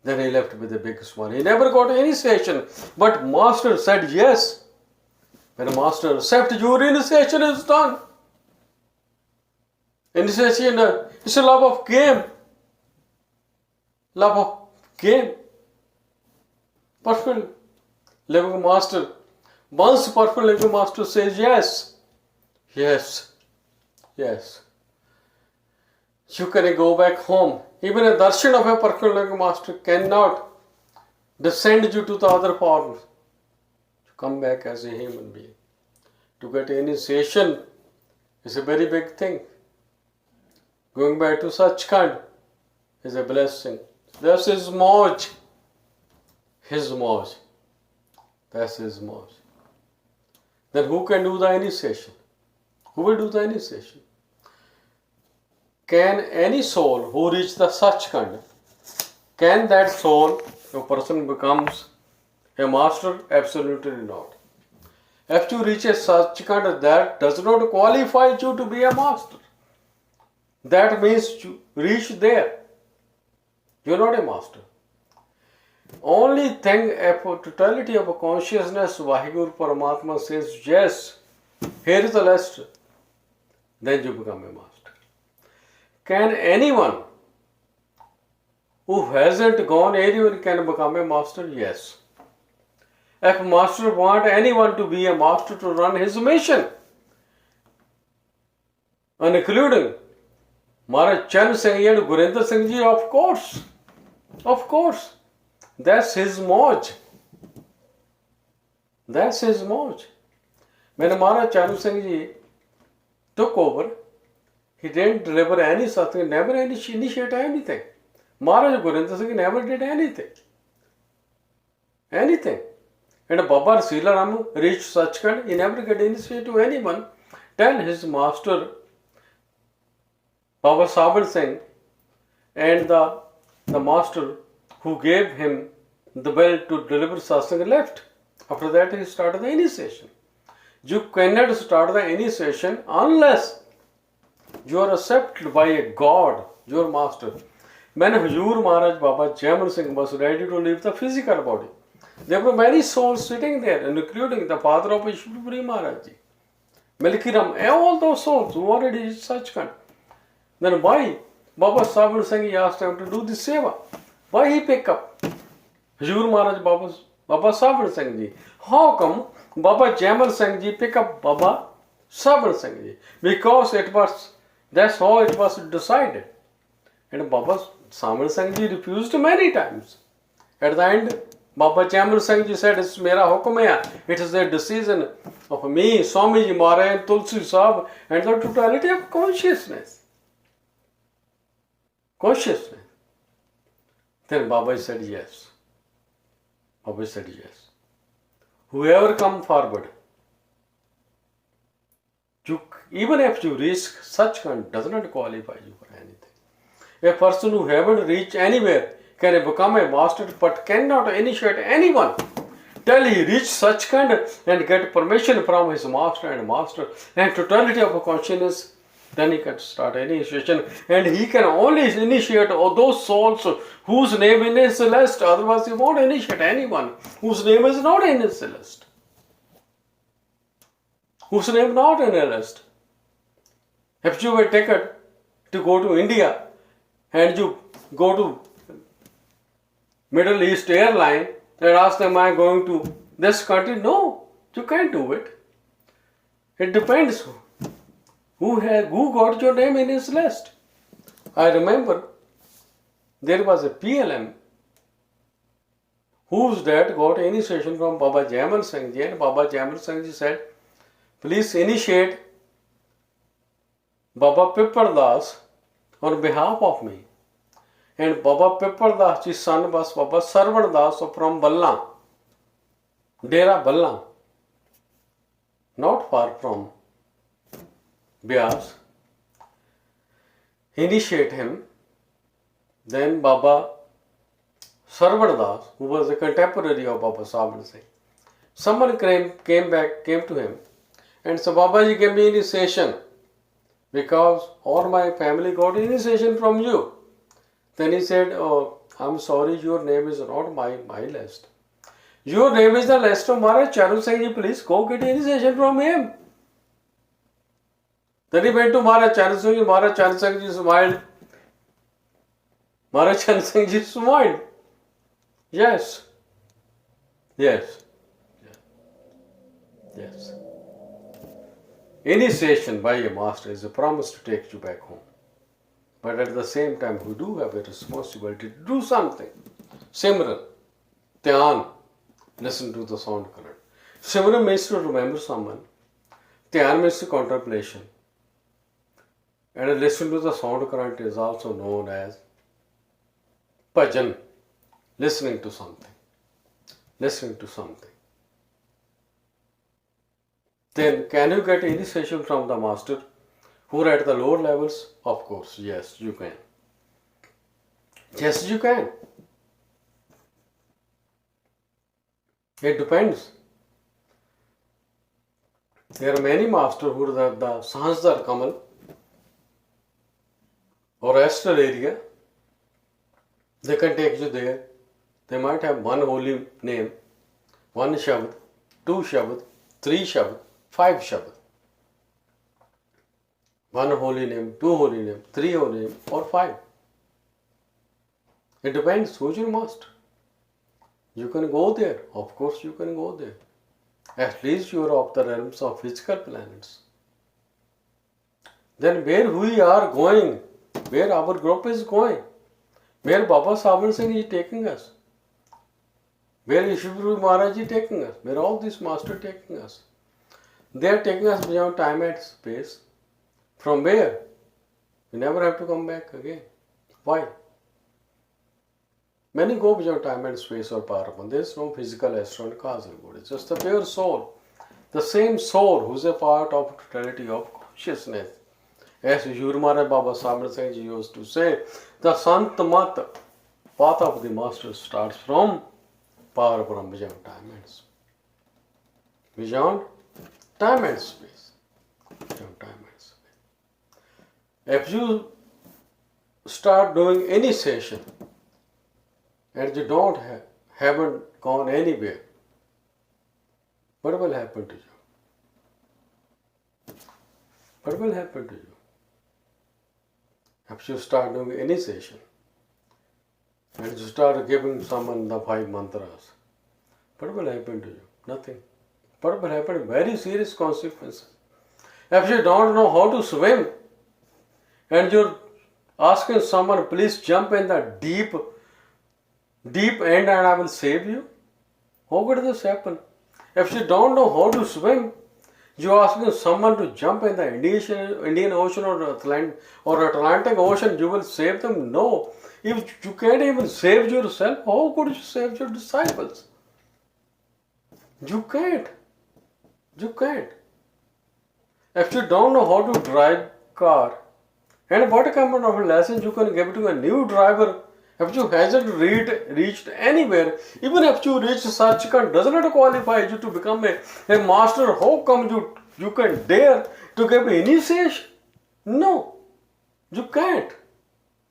Then he left with a big smile. He never got initiation. But master said yes. When master accepted, your initiation is done. Initiation is a love of game. Love of game. Perfect living master. Once perfect living master says yes. Yes. Yes. You can go back home. Even a darshan of a perfect living master cannot descend you to the other forms. To come back as a human being. To get initiation is a very big thing. Going back to Sachkhand is a blessing. That's his Mauj. His Mauj. That's his Mauj. Then who can do the initiation? Who will do the initiation? Can any soul who reach the Sachkhand, can that soul, a person becomes a master? Absolutely not. If you reach a Sachkhand, that does not qualify you to be a master. That means you reach there. You are not a master. Only thing, if totality of consciousness, Vaheguru Paramatma says, yes, here is the list, then you become a master. Can anyone who hasn't gone anywhere can become a master? Yes. If master want anyone to be a master to run his mission, and including Maharaj Chan Singh and Gurinder Singh Ji, of course, that's his Mauj. That's his Mauj. When Maharaj Chan Singh Ji took over, he didn't deliver any such thing, never initiate anything. Maharaj Gurinder Singh never did anything. Anything. And Baba Sila Ram reached Sachkhand, he never got initiated to anyone. Tell his master, Baba Sabir Singh, and the master who gave him the bell to deliver satsang left. After that he started the initiation. You cannot start the initiation unless you are accepted by a God, your master. When Huzur Maharaj Baba Jaimal Singh was ready to leave the physical body, there were many souls sitting there, including the father of Ishwari Maharaj Ji, Milkiram, all those souls who already reached Sachkhand. Then why Baba Sabir Singh asked him to do this seva? Why he pick up Huzur Maharaj Baba Sabir Singh Ji? How come Baba Jaimal Singh Ji pick up Baba Sabir Singh Ji? Because that's how it was decided. And Baba Sabir Singh Ji refused many times. At the end, Baba Jaimal Singh Ji said, it's mera hukum hai. It is the decision of me, Swami Ji Maharaj, and Tulsi Sahib, and the totality of consciousness. Consciousness. Then Baba said yes. Baba said yes. Whoever come forward, even if you reach Sachkhand, does not qualify you for anything. A person who haven't reached anywhere can become a master but cannot initiate anyone till he reach Sachkhand and get permission from his master and totality of consciousness. Then he can start initiation, and he can only initiate all those souls whose name is in his list. Otherwise he won't initiate anyone whose name is not in his list. Whose name not in a list. If you were taken to go to India and you go to Middle East airline and ask them, am I going to this country? No, you can't do it. It depends who got your name in his list. I remember there was a PLM whose dad got initiation from Baba Jaimal Singh Ji, and Baba Jaimal Singh Ji said, please initiate Baba Pipar Das on behalf of me. And Baba Pipar Das Ji's son was Baba Sarvan Das from Ballan, Dera Ballan, not far from Bias. Initiate him. Then Baba Sarvan Das, who was a contemporary of Baba Sabir Singh, someone came to him and so Babaji gave me initiation. because all my family got initiation from you. Then he said, oh, I'm sorry, your name is not my list. Your name is the list of Maharaj Charu Singh Ji, please go get initiation from him. Then he went to Maharaj Charu Singh Ji, Maharaj Charu Singh Ji smiled. Maharaj Charu Singh Ji smiled. Yes. Yes. Yes. Initiation by a master is a promise to take you back home. But at the same time, we do have a responsibility to do something. Simran, Dhyan, listen to the sound current. Simran means to remember someone. Dhyan means contemplation. And listen to the sound current is also known as bhajan, listening to something. Listening to something. Then can you get initiation from the master who are at the lower levels? Of course, yes, you can. Yes, you can. It depends. There are many masters who are the Sahasrar Kamal or astral area. They can take you there. They might have one holy name, one Shabad, two Shabad, three Shabad, five Shabad. One holy name, two holy name, three holy name, or five. It depends who's your master. You can go there. Of course you can go there. At least you are of the realms of physical planets. Then where we are going, where our group is going, where Baba Saban Singh is taking us, where Ishwar Maharaj is taking us, where all these masters are taking us. They are taking us beyond time and space. From where? We never have to come back again. Why? Many go beyond time and space or power. There is no physical, astral and causal good. It's just the pure soul. The same soul who is a part of totality of consciousness. As Ishwar Maharaj Baba Saban Singh Ji used to say, the Sant Mat, path of the master starts from power from beyond time and space. Beyond time and space. Beyond time and space. If you start doing any session and you haven't gone anywhere, what will happen to you? What will happen to you? If you start doing any session and you start giving someone the 5 mantras, what will happen to you? Nothing. What will happen? Very serious consequences. If you don't know how to swim and you're asking someone, please jump in the deep end and I will save you, how could this happen? If you don't know how to swim, you're asking someone to jump in the Indian Ocean or Atlantic Ocean, you will save them? No. If you can't even save yourself, how could you save your disciples? You can't. You can't. If you don't know how to drive car, and what kind of lesson you can give to a new driver if you hasn't reached anywhere? Even if you reach Sachkhand, does not qualify you to become a master. How come you can dare to give initiation? No, you can't.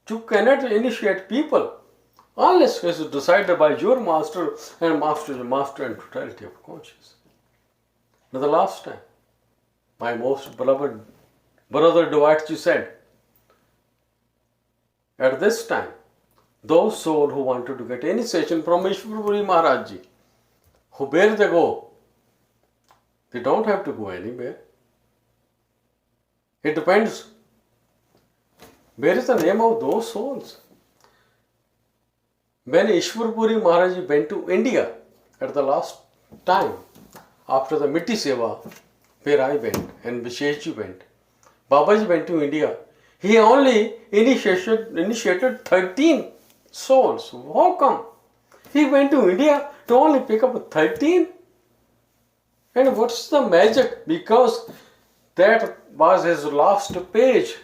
You cannot initiate people unless it is decided by your master, and master is a master in totality of consciousness. Now the last time, my most beloved brother Dwatji said, at this time, those souls who wanted to get initiation from Ishwar Puri Maharaj Ji, where they go, they don't have to go anywhere. It depends. Where is the name of those souls? When Ishwar Puri Maharaj Ji went to India at the last time, after the Mitti Seva, where I went and Visheshji went, Babaji went to India. He only initiated 13 souls. How come? He went to India to only pick up 13? And what's the magic? Because that was his last page.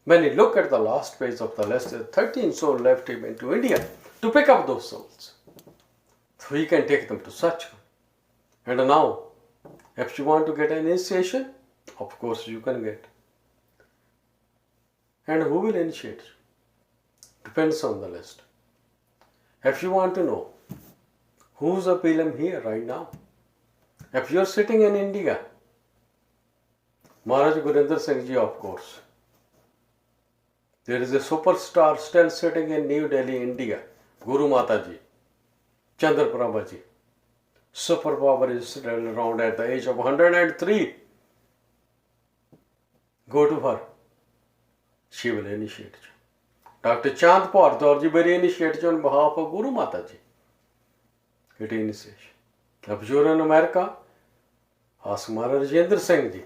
When you look at the last page of the list, 13 souls left. He went to India to pick up those souls. So he can take them to Sachkhand. And now, if you want to get an initiation, of course you can get. And who will initiate you? Depends on the list. If you want to know who's a pilgrim here right now, if you're sitting in India, Maharaj Gurinder Singh Ji, of course. There is a superstar still sitting in New Delhi, India, Guru Mata Ji, Chandra Prabha Ji. Super power is still around at the age of 103. Go to her. She will initiate you. Dr. Chand Paur Ji will initiate you on behalf of Guru Mata Ji. Get initiation. If you're in America, ask Maharaj Rajendra Singh Ji.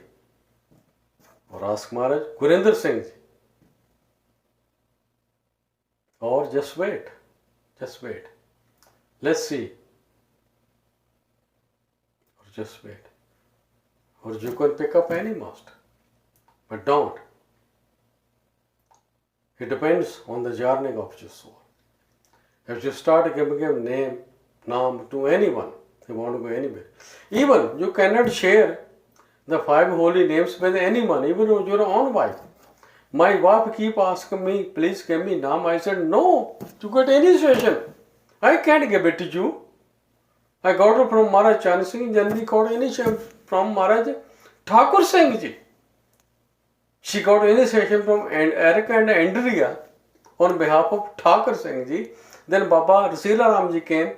Or ask Maharaj Gurinder Singh Ji. Or just wait. Just wait. Let's see. Or just wait. Or you can pick up any master. But don't. It depends on the journey of your soul. If you start giving him name to anyone, they want to go anywhere. Even you cannot share the 5 holy names with anyone, even your own wife. My wife keep asking me, please give me name. I said, no, you got initiation. I can't give it to you. I got it from Maharaj Chan Singh, then we got initiation from Maharaj Thakur Singh Ji. She got initiation from Eric and Andrea on behalf of Thakur Singh Ji. Then Baba Rasila Ram Ji came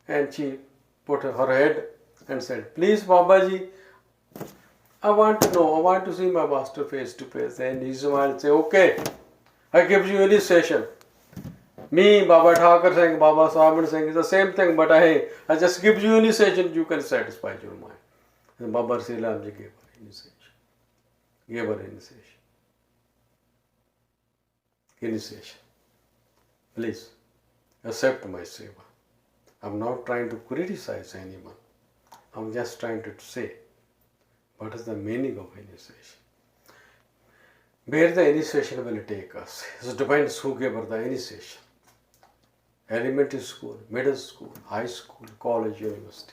and she put her head and said, please Baba Ji, I want to know, I want to see my master face to face. And he smiled and said, okay, I give you initiation. Me, Baba Thakur Singh, Baba Saban Singh is the same thing, but I just give you initiation, you can satisfy your mind. And Baba Rasila Ram Ji gave her initiation. Gave her initiation. Initiation. Please accept my seva. I'm not trying to criticize anyone. I'm just trying to say what is the meaning of initiation. Where the initiation will take us. It depends who gave her the initiation. Elementary school, middle school, high school, college, university.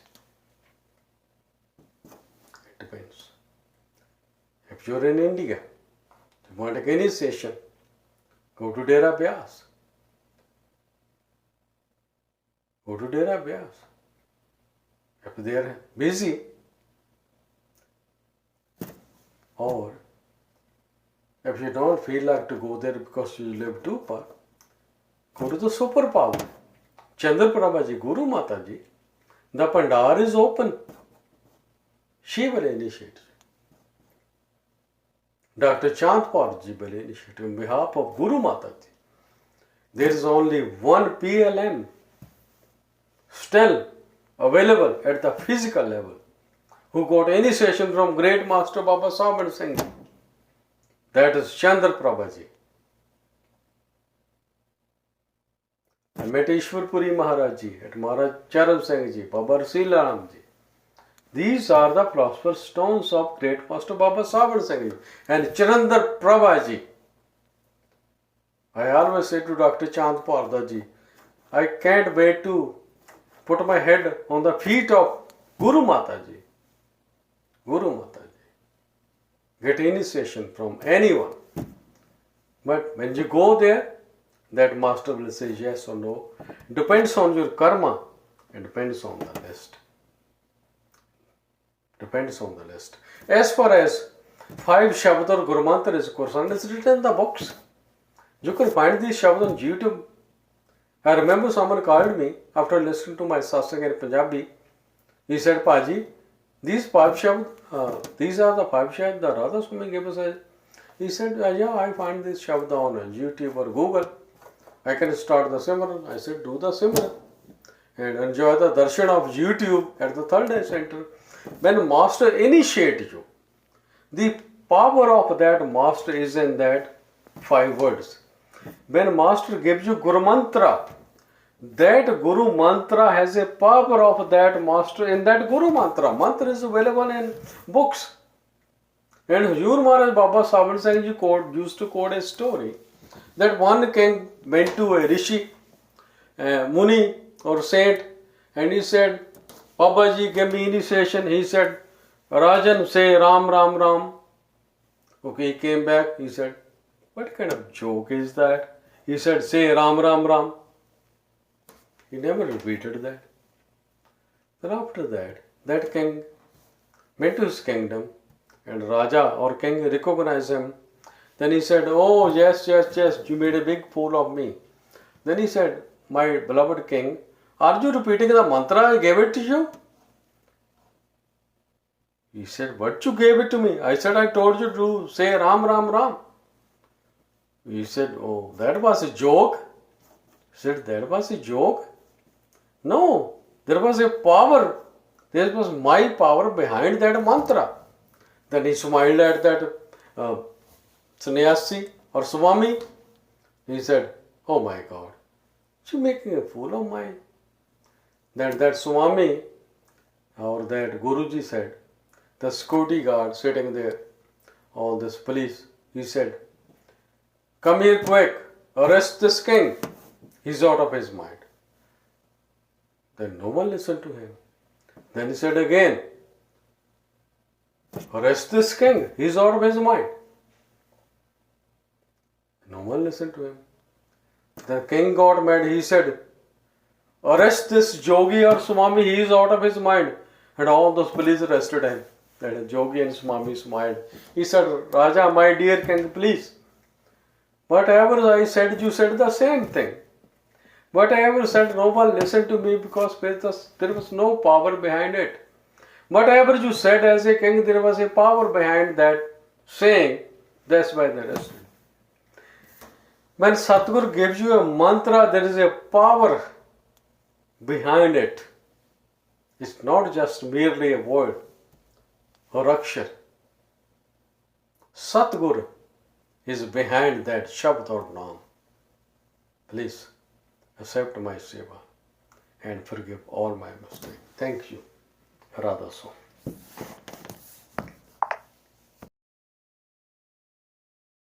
It depends. If you're in India, you want an initiation, go to Dera Vyas. Go to Dera Vyas. If they are busy, or if you don't feel like to go there because you live too far, go to the superpower. Chandra Prabha Ji, Guru Mata Ji, the Pandar is open. She will initiate. Dr. Chand Paur Ji will initiate on behalf of Guru Mata Ji. There is only one PLM still available at the physical level who got initiation from great master Baba Saban Singh. That is Chandra Prabha Ji. I met Ishwarpuri Maharaj Ji, at Maharaj Charan Singh Ji, Baba Rasila Ram Ji. These are the philosopher's stones of great master Baba Saban Singh Ji and Chandra Prabha Ji. I always say to Dr. Chand Paur Ji, I can't wait to put my head on the feet of Guru Mata Ji. Guru Mata Ji. Get initiation from anyone. But when you go there, that master will say yes or no. Depends on your karma and depends on the list. Depends on the list. As far as 5 Shabad or Guru Mantra is concerned, it's written in the books. You can find these Shabad on YouTube. I remember someone called me after listening to my satsang in Punjabi. He said, Paji, these 5 Shabad, these are the 5 Shabad that Radha Swami gave us. He said, yeah, I find this Shabad on YouTube or Google. I can start the Simran. I said, do the Simran and enjoy the darshan of YouTube at the third eye center. When master initiates you, the power of that master is in that 5 words. When master gives you Guru Mantra, that Guru Mantra has a power of that master in that Guru Mantra. Mantra is available in books. And Huzur Maharaj Baba Saban Singh Ji used to quote a story that one king went to a rishi, Muni or saint, and he said, Baba Ji gave me initiation. He said, Rajan, say Ram, Ram, Ram. Okay, he came back. He said, What kind of joke is that? He said, say Ram, Ram, Ram. He never repeated that. Then after that, that king went to his kingdom and Raja or king recognized him. Then he said, oh yes, you made a big fool of me. Then he said, my beloved king, are you repeating the mantra I gave it to you? He said, what you gave it to me? I said, I told you to say Ram, Ram, Ram. He said, oh, that was a joke. He said, that was a joke? No, there was a power. There was my power behind that mantra. Then he smiled at that sannyasi or swami. He said, oh my God, you're making a fool of mine. Then that swami or that Guruji said, the security guard sitting there, all this police, he said, come here quick, arrest this king. He's out of his mind. Then no one listened to him. Then he said again, arrest this king. He's out of his mind. No one listened to him. The king got mad. He said, arrest this Jogi or Swami. He is out of his mind. And all those police arrested him. That Jogi and Swami smiled. He said, Raja, my dear king, please. Whatever I said, you said the same thing. Whatever said, no one listened to me because there was no power behind it. Whatever you said as a king, there was a power behind that saying. That's why they arrested. When Satguru gives you a mantra, there is a power behind it. It's not just merely a word or akshar. Satguru is behind that Shabd or Naam. Please accept my seva and forgive all my mistakes. Thank you. Radha Swami.